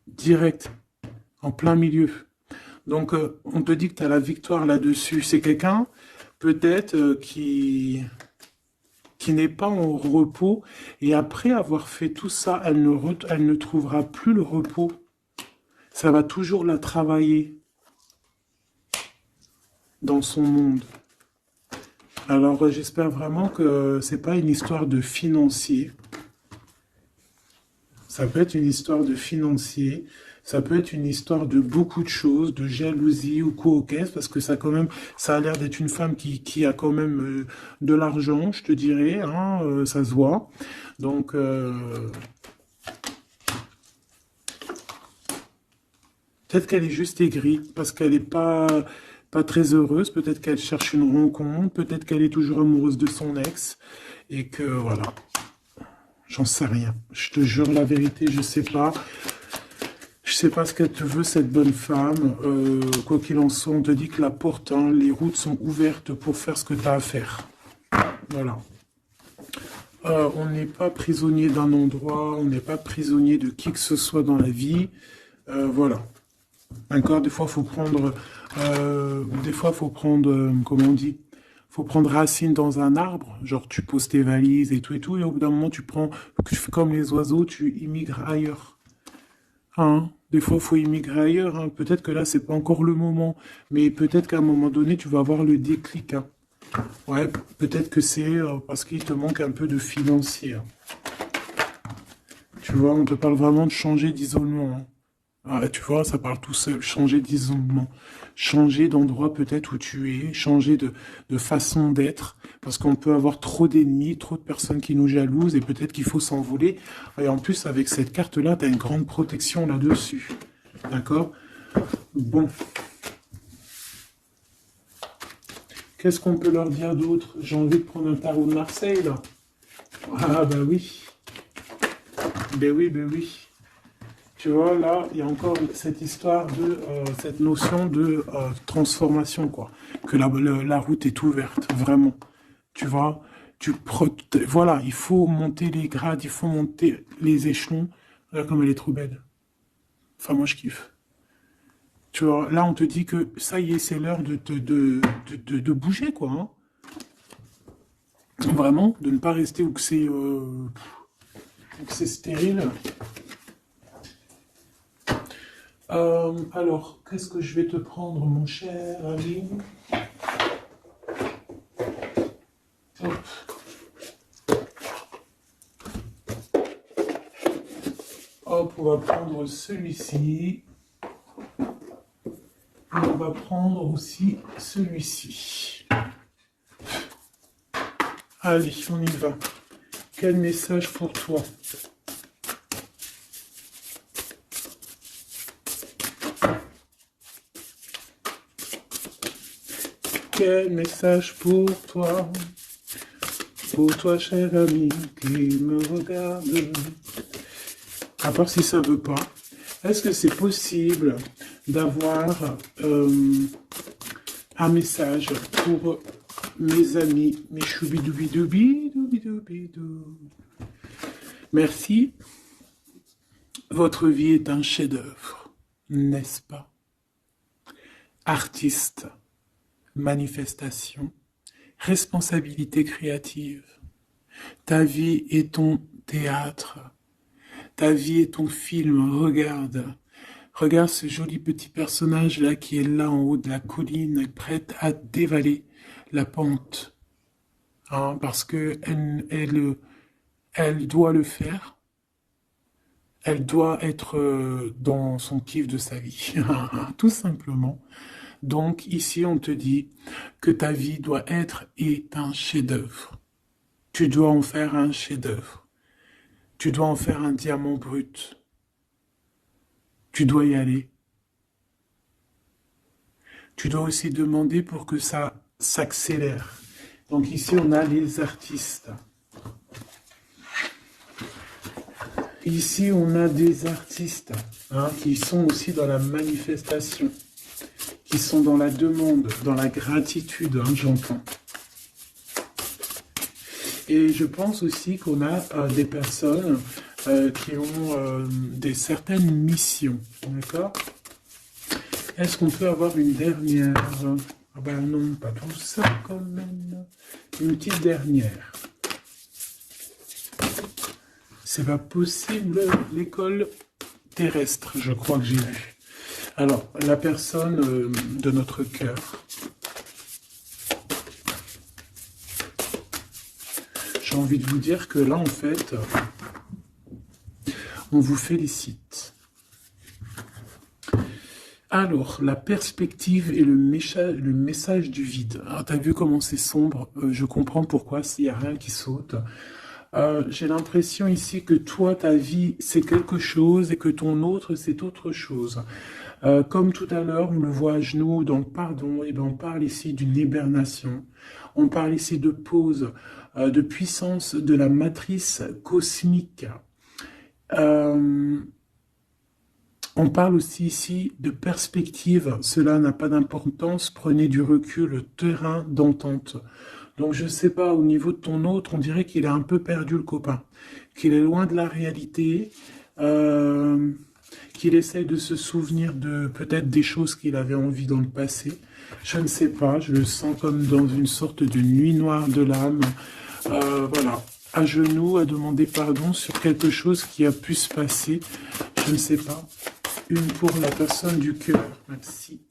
direct, en plein milieu. Donc, on te dit que tu as la victoire là-dessus. C'est quelqu'un, peut-être, qui n'est pas en repos. Et après avoir fait tout ça, elle ne trouvera plus le repos. Ça va toujours la travailler dans son monde. Alors, j'espère vraiment que c'est pas une histoire de financier. Ça peut être une histoire de financier. Ça peut être une histoire de beaucoup de choses, de jalousie ou quoi au caisse, parce que ça quand même, ça a l'air d'être une femme qui a quand même de l'argent, je te dirais, hein, ça se voit. Donc, peut-être qu'elle est juste aigrie, parce qu'elle n'est pas très heureuse, peut-être qu'elle cherche une rencontre, peut-être qu'elle est toujours amoureuse de son ex, et que voilà, j'en sais rien. Je te jure la vérité, je sais pas. Je sais pas ce qu'elle te veut, cette bonne femme. Quoi qu'il en soit, on te dit que la porte, hein, les routes sont ouvertes pour faire ce que tu as à faire. Voilà. On n'est pas prisonnier d'un endroit, on n'est pas prisonnier de qui que ce soit dans la vie. Voilà. D'accord? Des fois, faut prendre, comment on dit? Faut prendre racine dans un arbre. Genre, tu poses tes valises et tout, et au bout d'un moment, tu fais comme les oiseaux, tu immigres ailleurs. Hein? Des fois, il faut immigrer ailleurs. Hein. Peut-être que là, c'est pas encore le moment, mais peut-être qu'à un moment donné, tu vas avoir le déclic. Hein. Ouais, peut-être que c'est parce qu'il te manque un peu de financier. Hein. Tu vois, on te parle vraiment de changer d'isolement. Hein. Ah, tu vois, ça parle tout seul. Changer d'isolement. Changer d'endroit peut-être où tu es. Changer de façon d'être. Parce qu'on peut avoir trop d'ennemis, trop de personnes qui nous jalousent et peut-être qu'il faut s'envoler. Et en plus, avec cette carte-là, tu as une grande protection là-dessus. D'accord? Bon. Qu'est-ce qu'on peut leur dire d'autre? J'ai envie de prendre un tarot de Marseille, là. Ah, bah oui. Ben oui, ben oui. Tu vois, là, il y a encore cette histoire de, cette notion de transformation, quoi. Que la route est ouverte, vraiment. Tu vois, voilà, il faut monter les grades, il faut monter les échelons. Regarde comme elle est trop belle. Enfin, moi, je kiffe. Tu vois, là, on te dit que ça y est, c'est l'heure de bouger, quoi. Hein. Vraiment, de ne pas rester où que c'est stérile. Alors, qu'est-ce que je vais te prendre, mon cher ami? Hop. Hop, on va prendre celui-ci. Et on va prendre aussi celui-ci. Allez, on y va. Quel message pour toi? Quel message pour toi? Pour toi, cher ami, qui me regarde. À part si ça veut pas. Est-ce que c'est possible d'avoir un message pour mes amis, mes choubidoubidoubidoubidoubidoubidou? Merci. Votre vie est un chef-d'œuvre, n'est-ce pas? Artiste, manifestation, responsabilité créative. Ta vie est ton théâtre. Ta vie est ton film. Regarde. Regarde ce joli petit personnage-là qui est là en haut de la colline, prête à dévaler la pente. Hein, parce que elle doit le faire. Elle doit être dans son kiff de sa vie. Tout simplement. Donc ici, on te dit que ta vie doit être est un chef-d'œuvre. Tu dois en faire un chef-d'œuvre. Tu dois en faire un diamant brut. Tu dois y aller. Tu dois aussi demander pour que ça s'accélère. Donc ici, on a les artistes. Ici, on a des artistes qui sont aussi dans la manifestation, qui sont dans la demande, dans la gratitude, j'entends. Et je pense aussi qu'on a des personnes qui ont certaines missions, d'accord? Est-ce qu'on peut avoir une dernière? Ah ben non, pas tout ça quand même. Une petite dernière. C'est pas possible, l'école terrestre, je crois que j'ai vu. Alors, la personne de notre cœur. J'ai envie de vous dire que là, en fait, on vous félicite. Alors, la perspective et le message du vide. Alors, t'as vu comment c'est sombre? Je comprends pourquoi s'il n'y a rien qui saute. J'ai l'impression ici que toi, ta vie, c'est quelque chose et que ton autre, c'est autre chose. Comme tout à l'heure, on le voit à genoux dans le pardon, et ben on parle ici d'une hibernation. On parle ici de pause, de puissance de la matrice cosmique. Euh, On parle aussi ici de perspective. Cela n'a pas d'importance. Prenez du recul, terrain d'entente. Donc je sais pas, au niveau de ton autre, on dirait qu'il a un peu perdu le copain, qu'il est loin de la réalité, euh, qu'il essaye de se souvenir de peut-être des choses qu'il avait envie dans le passé. Je ne sais pas, je le sens comme dans une sorte de nuit noire de l'âme. Voilà, à genoux, à demander pardon sur quelque chose qui a pu se passer. Je ne sais pas. Une pour la personne du cœur. Merci.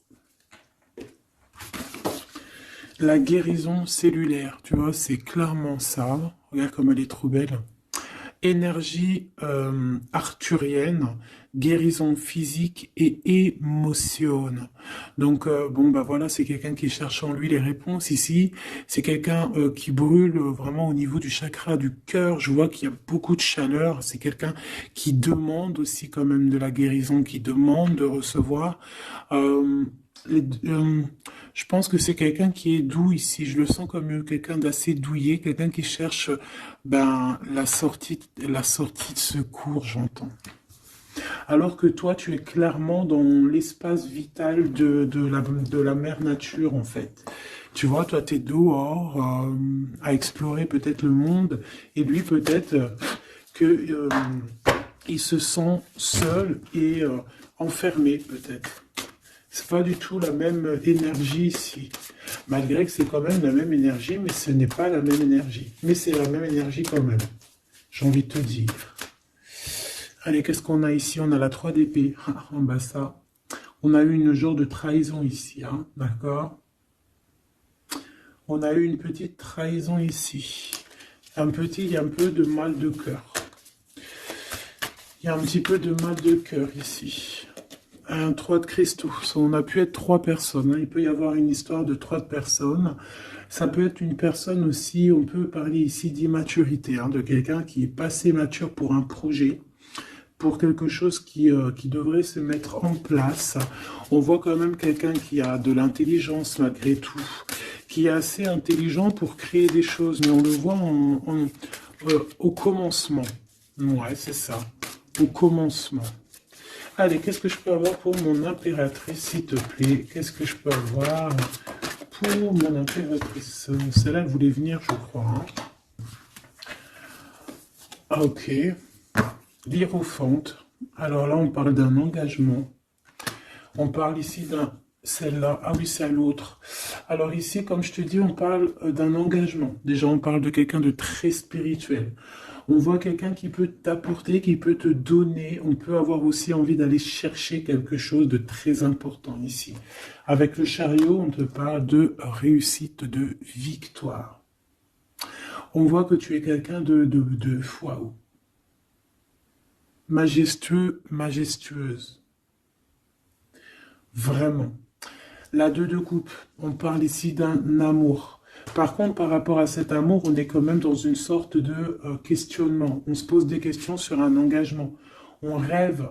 La guérison cellulaire, tu vois, c'est clairement ça. Regarde comme elle est trop belle. Énergie arthurienne, guérison physique et émotion. Donc, bon, bah voilà, c'est quelqu'un qui cherche en lui les réponses ici. C'est quelqu'un qui brûle vraiment au niveau du chakra du cœur. Je vois qu'il y a beaucoup de chaleur. C'est quelqu'un qui demande aussi quand même de la guérison, qui demande de recevoir. Euh, les- euh, je pense que c'est quelqu'un qui est doux ici. Je le sens comme quelqu'un d'assez douillet, quelqu'un qui cherche ben la sortie de secours, j'entends. Alors que toi, tu es clairement dans l'espace vital de la mère nature, en fait. Tu vois, toi, tu es dehors à explorer peut-être le monde, et lui, peut-être que il se sent seul et enfermé, peut-être. C'est pas du tout la même énergie ici. Malgré que c'est quand même la même énergie, mais ce n'est pas la même énergie. Mais c'est la même énergie quand même. J'ai envie de te dire. Allez, qu'est-ce qu'on a ici? On a la 3 d'épée. Ah, en bas ça. On a eu une genre de trahison ici, hein, d'accord? On a eu une petite trahison ici. Il y a un peu de mal de cœur. Il y a un petit peu de mal de cœur ici. Un 3 de cristaux. On a pu être 3 personnes, hein. Il peut y avoir une histoire de 3 personnes. Ça peut être une personne aussi, on peut parler ici d'immaturité, hein, de quelqu'un qui est pas assez mature pour un projet, pour quelque chose qui devrait se mettre en place. On voit quand même quelqu'un qui a de l'intelligence malgré tout, qui est assez intelligent pour créer des choses, mais on le voit au commencement. Ouais, c'est ça, au commencement. Allez, qu'est-ce que je peux avoir pour mon impératrice, s'il te plaît? Qu'est-ce que je peux avoir pour mon impératrice? Celle-là, elle voulait venir, je crois, hein. Ah, ok. L'hiérophante. Alors là, on parle d'un engagement. On parle ici d'un... Celle-là. Ah oui, c'est à l'autre. Alors ici, comme je te dis, on parle d'un engagement. Déjà, on parle de quelqu'un de très spirituel. On voit quelqu'un qui peut t'apporter, qui peut te donner. On peut avoir aussi envie d'aller chercher quelque chose de très important ici. Avec le chariot, on te parle de réussite, de victoire. On voit que tu es quelqu'un de waouh, majestueux, majestueuse. Vraiment. La 2 de coupe, on parle ici d'un amour. Par contre, par rapport à cet amour, on est quand même dans une sorte de questionnement. On se pose des questions sur un engagement. On rêve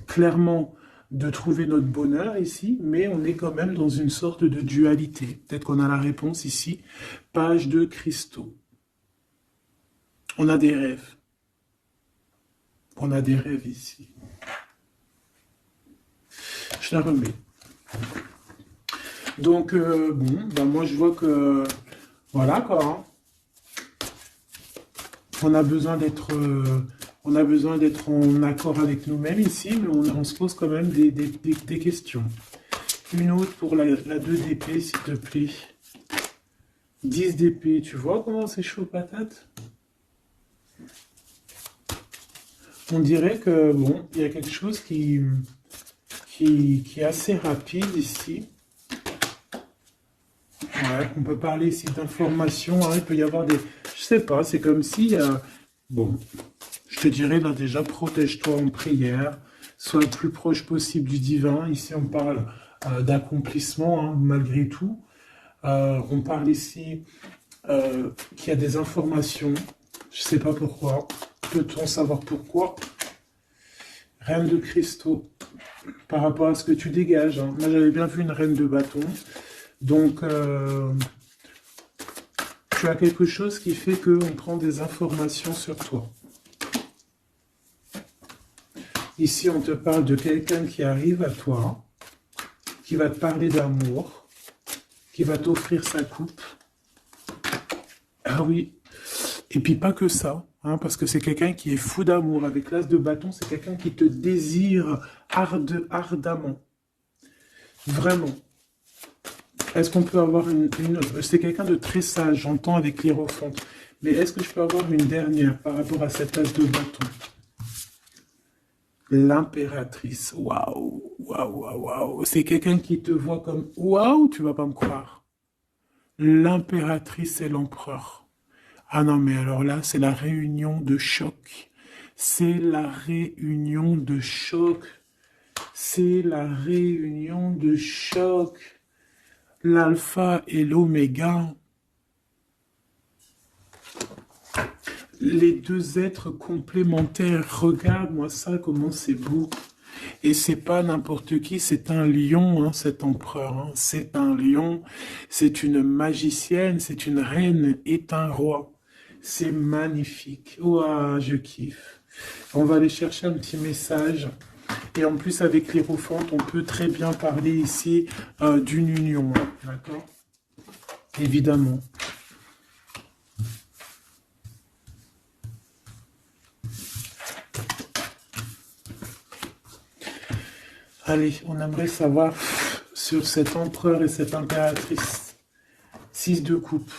clairement de trouver notre bonheur ici, mais on est quand même dans une sorte de dualité. Peut-être qu'on a la réponse ici. Page de cristaux. On a des rêves. On a des rêves ici. Je la remets. Donc, bon, ben moi je vois que, voilà quoi, hein. On a besoin d'être en accord avec nous-mêmes ici, mais on se pose quand même des questions. Une autre pour la 2 d'épée, s'il te plaît. 10 d'épée, tu vois comment c'est chaud patate? On dirait que, bon, il y a quelque chose qui est assez rapide ici. Ouais, on peut parler ici d'informations, hein, il peut y avoir des... Je sais pas, c'est comme si... bon, je te dirais là déjà, protège-toi en prière. sois le plus proche possible du divin. Ici, on parle d'accomplissement, hein, malgré tout. On parle ici qu'il y a des informations. Je ne sais pas pourquoi. Peut-on savoir pourquoi? Reine de cristaux. Par rapport à ce que tu dégages. Hein. Moi, j'avais bien vu une reine de bâton. Donc, tu as quelque chose qui fait qu'on prend des informations sur toi. Ici, on te parle de quelqu'un qui arrive à toi, qui va te parler d'amour, qui va t'offrir sa coupe. Ah oui. Et puis pas que ça, hein, parce que c'est quelqu'un qui est fou d'amour. Avec l'as de bâton, c'est quelqu'un qui te désire ardemment. Vraiment. Est-ce qu'on peut avoir c'est quelqu'un de très sage, j'entends avec l'hiérophante. Mais est-ce que je peux avoir une dernière par rapport à cette as de bâton? L'impératrice. Waouh, waouh, waouh, waouh. C'est quelqu'un qui te voit comme waouh, tu vas pas me croire. L'impératrice et l'empereur. Ah non, mais alors là, c'est la réunion de choc. C'est la réunion de choc. C'est la réunion de choc. L'alpha et l'oméga. Les deux êtres complémentaires. Regarde-moi ça, comment c'est beau. Et c'est pas n'importe qui, c'est un lion, hein, cet empereur. Hein. C'est un lion, c'est une magicienne, c'est une reine et un roi. C'est magnifique. Ouah, je kiffe. On va aller chercher un petit message. Et en plus, avec l'hiérophante, on peut très bien parler ici d'une union. Hein, d'accord? Évidemment. Allez, on aimerait savoir sur cet empereur et cette impératrice. 6 de coupe.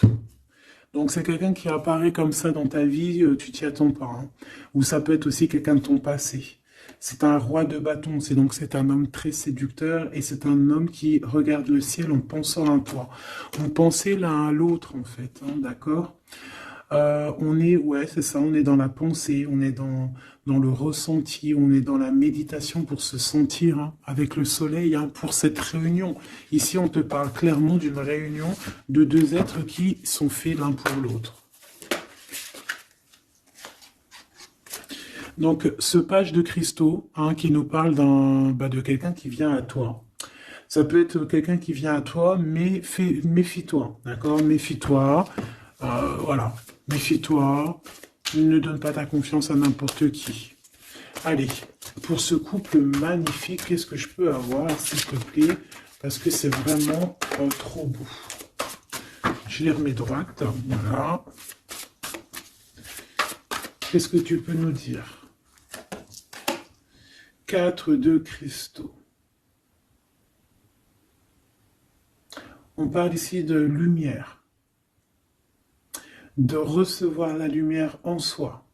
Donc c'est quelqu'un qui apparaît comme ça dans ta vie, tu t'y attends pas. Hein. Ou ça peut être aussi quelqu'un de ton passé. C'est un roi de bâton, c'est un homme très séducteur et c'est un homme qui regarde le ciel en pensant à toi. Vous pensez l'un à l'autre en fait, hein, d'accord? On est, ouais, c'est ça, on est dans la pensée, on est dans le ressenti, on est dans la méditation pour se sentir hein, avec le soleil, hein, pour cette réunion. Ici, on te parle clairement d'une réunion de deux êtres qui sont faits l'un pour l'autre. Donc, ce page de cristaux hein, qui nous parle de quelqu'un qui vient à toi. Ça peut être quelqu'un qui vient à toi, mais méfie-toi, d'accord? Méfie-toi, voilà. Méfie-toi, ne donne pas ta confiance à n'importe qui. Allez, pour ce couple magnifique, qu'est-ce que je peux avoir, s'il te plaît? Parce que c'est vraiment trop beau. Je les remets droite, voilà. Qu'est-ce que tu peux nous dire? 4 de cristaux. On parle ici de lumière. De recevoir la lumière en soi.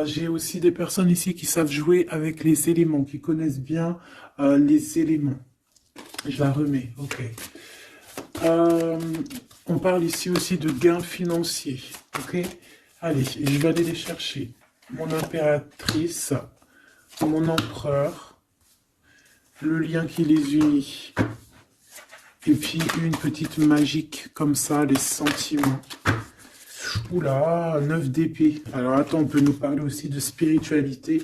J'ai aussi des personnes ici qui savent jouer avec les éléments, qui connaissent bien les éléments. Je la remets, ok. On parle ici aussi de gains financiers, ok. Allez, je vais aller les chercher. Mon impératrice, mon empereur, le lien qui les unit. Et puis une petite magique comme ça, les sentiments. Oula, 9 d'épée. Alors attends, on peut nous parler aussi de spiritualité.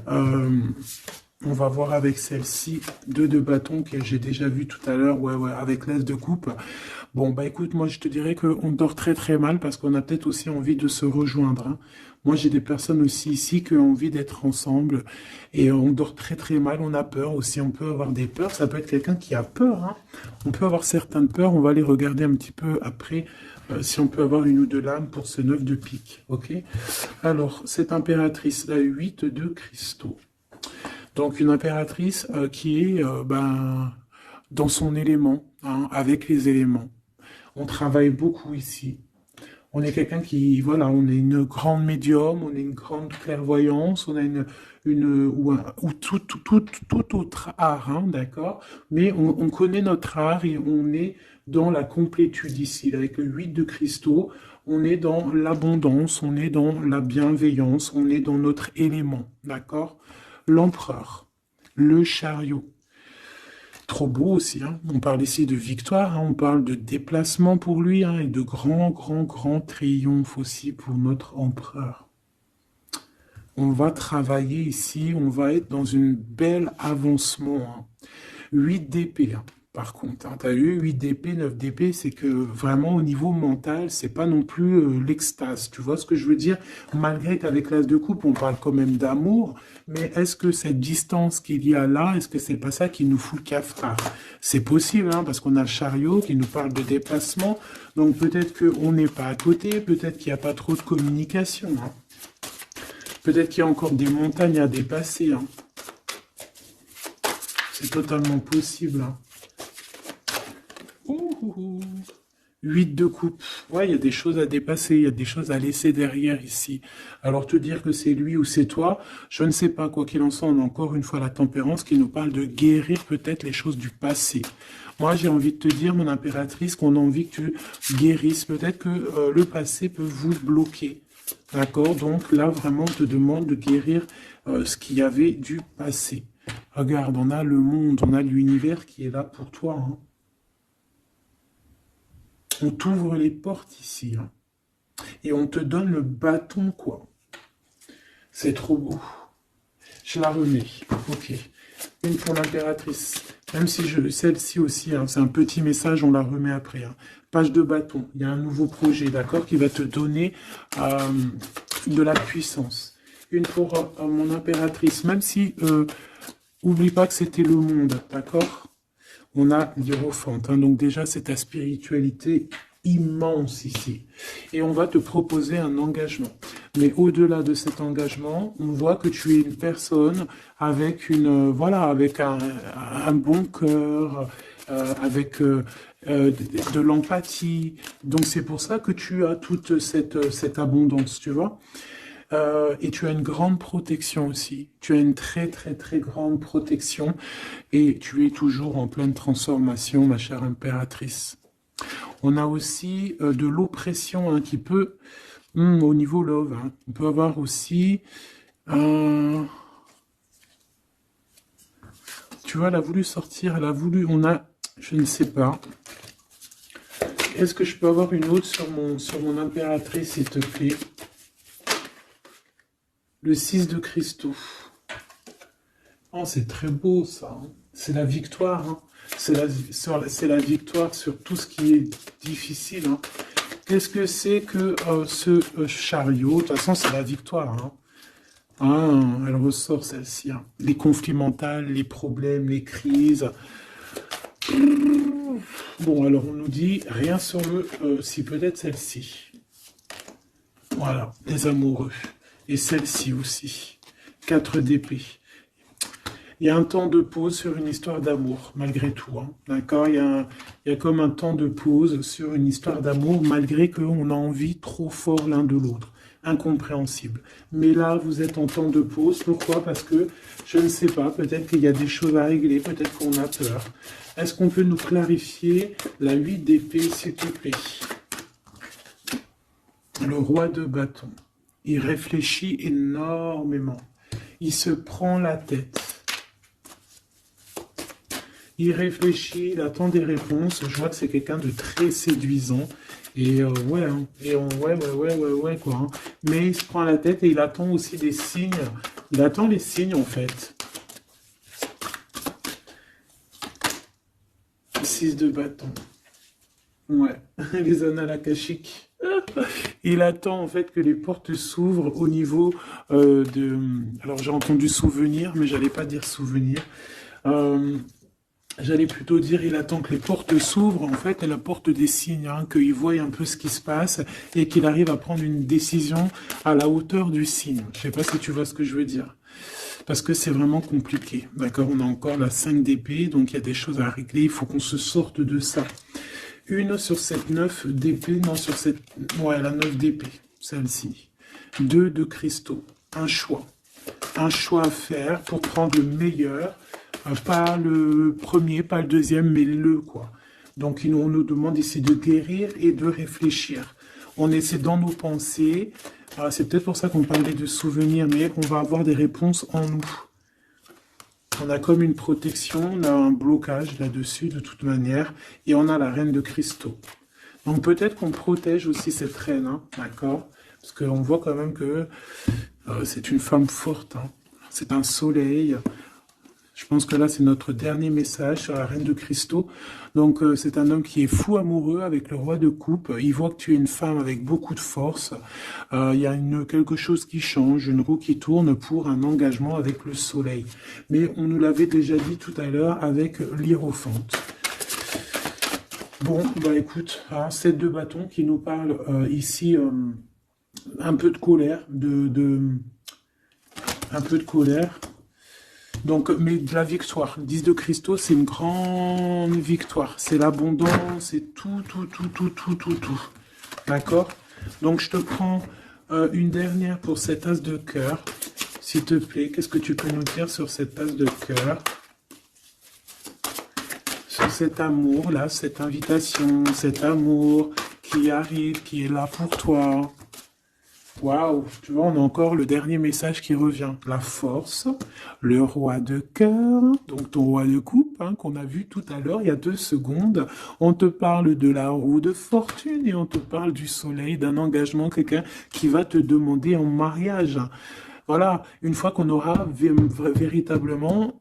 On va voir avec celle-ci, 2 de bâton que j'ai déjà vu tout à l'heure, ouais, avec l'as de coupe. Bon, bah écoute, moi je te dirais qu'on dort très très mal parce qu'on a peut-être aussi envie de se rejoindre. Hein. Moi j'ai des personnes aussi ici qui ont envie d'être ensemble et on dort très très mal, on a peur aussi, on peut avoir des peurs, ça peut être quelqu'un qui a peur. Hein. On peut avoir certaines peurs, on va les regarder un petit peu après. Si on peut avoir une ou deux lames pour ce 9 de pique, ok? Alors, cette impératrice, la 8 de cristaux. Donc, une impératrice qui est dans son élément, hein, avec les éléments. On travaille beaucoup ici. On est quelqu'un qui, voilà, on est une grande médium, on est une grande clairvoyance, on a ou tout autre art, hein, d'accord? Mais on connaît notre art et on est dans la complétude ici. Avec le 8 de cristaux, on est dans l'abondance, on est dans la bienveillance, on est dans notre élément, d'accord? l'empereur, le chariot. Trop beau aussi, hein. On parle ici de victoire, hein. On parle de déplacement pour lui, hein, et de grand triomphe aussi pour notre empereur. On va travailler ici, on va être dans une belle avancement, hein. 8 d'épée, hein. Par contre, hein, tu as eu 8 d'épée, 9 d'épée, c'est que vraiment au niveau mental, c'est pas non plus l'extase. Tu vois ce que je veux dire? Malgré qu'avec l'as de coupe, on parle quand même d'amour, mais est-ce que cette distance qu'il y a là, est-ce que c'est pas ça qui nous fout le cafard? C'est possible, hein, parce qu'on a le chariot qui nous parle de déplacement, donc peut-être qu'on n'est pas à côté, peut-être qu'il n'y a pas trop de communication, hein. Peut-être qu'il y a encore des montagnes à dépasser, hein. C'est totalement possible, hein. 8 de coupe. Ouais, il y a des choses à dépasser, il y a des choses à laisser derrière ici. Alors te dire que c'est lui ou c'est toi, je ne sais pas. Quoi qu'il en soit, on a encore une fois la tempérance qui nous parle de guérir peut-être les choses du passé. Moi, j'ai envie de te dire, mon impératrice, qu'on a envie que tu guérisses. Peut-être que le passé peut vous bloquer. D'accord? Donc là, vraiment, on te demande de guérir ce qu'il y avait du passé. Regarde, on a le monde, on a l'univers qui est là pour toi, hein. On t'ouvre les portes ici, hein. Et on te donne le bâton, quoi. C'est trop beau. Je la remets. Ok. Une pour l'impératrice. Même si celle-ci aussi, hein, c'est un petit message, on la remet après, hein. Page de bâton. Il y a un nouveau projet, d'accord, qui va te donner de la puissance. Une pour mon impératrice. Même si, oublie pas que c'était le monde, d'accord? On a l'Hiérophante, hein, donc déjà c'est ta spiritualité immense ici. Et on va te proposer un engagement. Mais au-delà de cet engagement, on voit que tu es une personne avec avec un bon cœur, avec de l'empathie. Donc c'est pour ça que tu as toute cette abondance, tu vois. Et tu as une grande protection aussi. Tu as une très grande protection et tu es toujours en pleine transformation, ma chère impératrice. On a aussi de l'oppression, hein, qui peut, au niveau love, hein, on peut avoir aussi, tu vois, elle a voulu sortir, je ne sais pas. Est-ce que je peux avoir une autre sur mon impératrice, s'il te plaît? Le 6 de cristaux. Oh, c'est très beau, ça, hein. C'est la victoire, hein. C'est la victoire sur tout ce qui est difficile, hein. Qu'est-ce que c'est que ce chariot? De toute façon, c'est la victoire, hein. Ah, elle ressort, celle-ci, hein. Les conflits mentaux, les problèmes, les crises. Bon, alors on nous dit rien sur si peut-être celle-ci. Voilà, les amoureux. Et celle-ci aussi. 4 d'épée. Il y a un temps de pause sur une histoire d'amour, malgré tout, hein. D'accord? Il y a comme un temps de pause sur une histoire d'amour, malgré qu'on a envie trop fort l'un de l'autre. Incompréhensible. Mais là, vous êtes en temps de pause. Pourquoi? Parce que, je ne sais pas, peut-être qu'il y a des choses à régler, peut-être qu'on a peur. Est-ce qu'on peut nous clarifier la 8 d'épée, s'il te plaît? Le roi de bâton. Il réfléchit énormément. Il se prend la tête. Il réfléchit, il attend des réponses. Je vois que c'est quelqu'un de très séduisant. Et ouais, hein. Ouais, quoi, hein. Mais il se prend la tête et il attend aussi des signes. Il attend les signes, en fait. 6 de bâton. Ouais, les annales akashiques. Il attend en fait que les portes s'ouvrent au niveau de... Alors j'ai entendu souvenir, mais j'allais pas dire souvenir. J'allais plutôt dire il attend que les portes s'ouvrent. En fait, elle apporte des signes, hein, qu'il voie un peu ce qui se passe et qu'il arrive à prendre une décision à la hauteur du signe. Je sais pas si tu vois ce que je veux dire. Parce que c'est vraiment compliqué. D'accord, on a encore la 5 d'épée, donc il y a des choses à régler. Il faut qu'on se sorte de ça. Une sur cette 9 d'épée, non, sur cette... Ouais, la 9 d'épée, celle-ci. 2 de cristaux, un choix. Un choix à faire pour prendre le meilleur. Pas le premier, pas le deuxième, mais le, quoi. Donc, on nous demande ici de guérir et de réfléchir. On essaie dans nos pensées. C'est peut-être pour ça qu'on parlait de souvenirs, mais on va avoir des réponses en nous. On a comme une protection, on a un blocage là-dessus de toute manière, et on a la reine de cristaux. Donc peut-être qu'on protège aussi cette reine, hein, d'accord? Parce qu'on voit quand même que c'est une femme forte, hein. C'est un soleil. Je pense que là, c'est notre dernier message sur la reine de cristaux. Donc, c'est un homme qui est fou amoureux avec le roi de coupe. Il voit que tu es une femme avec beaucoup de force. Il y a quelque chose qui change, une roue qui tourne pour un engagement avec le soleil. Mais on nous l'avait déjà dit tout à l'heure avec l'hiérophante. Bon, bah écoute, hein, 7 de bâton qui nous parle ici un peu de colère, un peu de colère. Donc, mais de la victoire. Le 10 de cristaux, c'est une grande victoire. C'est l'abondance, c'est tout. D'accord? Donc, je te prends une dernière pour cet as de cœur. S'il te plaît, qu'est-ce que tu peux nous dire sur cet as de cœur? Sur cet amour, là, cette invitation, cet amour qui arrive, qui est là pour toi. Waouh, tu vois, on a encore le dernier message qui revient. La force, le roi de cœur, donc ton roi de coupe, hein, qu'on a vu tout à l'heure, il y a 2 secondes. On te parle de la roue de fortune et on te parle du soleil, d'un engagement, quelqu'un qui va te demander en mariage. Voilà, une fois qu'on aura véritablement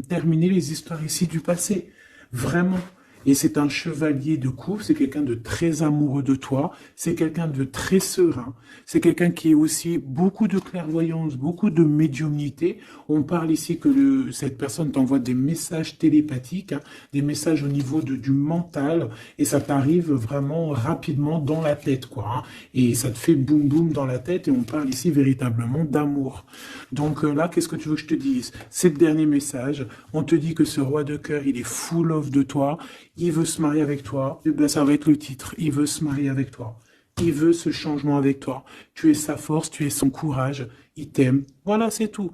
terminé les histoires ici du passé. Vraiment. Et c'est un chevalier de coupe, c'est quelqu'un de très amoureux de toi, c'est quelqu'un de très serein, c'est quelqu'un qui est aussi beaucoup de clairvoyance, beaucoup de médiumnité. On parle ici que cette personne t'envoie des messages télépathiques, hein, des messages au niveau du mental, et ça t'arrive vraiment rapidement dans la tête, quoi. Hein, et ça te fait boum boum dans la tête, et on parle ici véritablement d'amour. Donc là, qu'est-ce que tu veux que je te dise? C'est le dernier message. On te dit que ce roi de cœur, il est full of de toi. Il veut se marier avec toi. Et bien, ça va être le titre. Il veut se marier avec toi. Il veut ce changement avec toi. Tu es sa force, tu es son courage. Il t'aime. Voilà, c'est tout.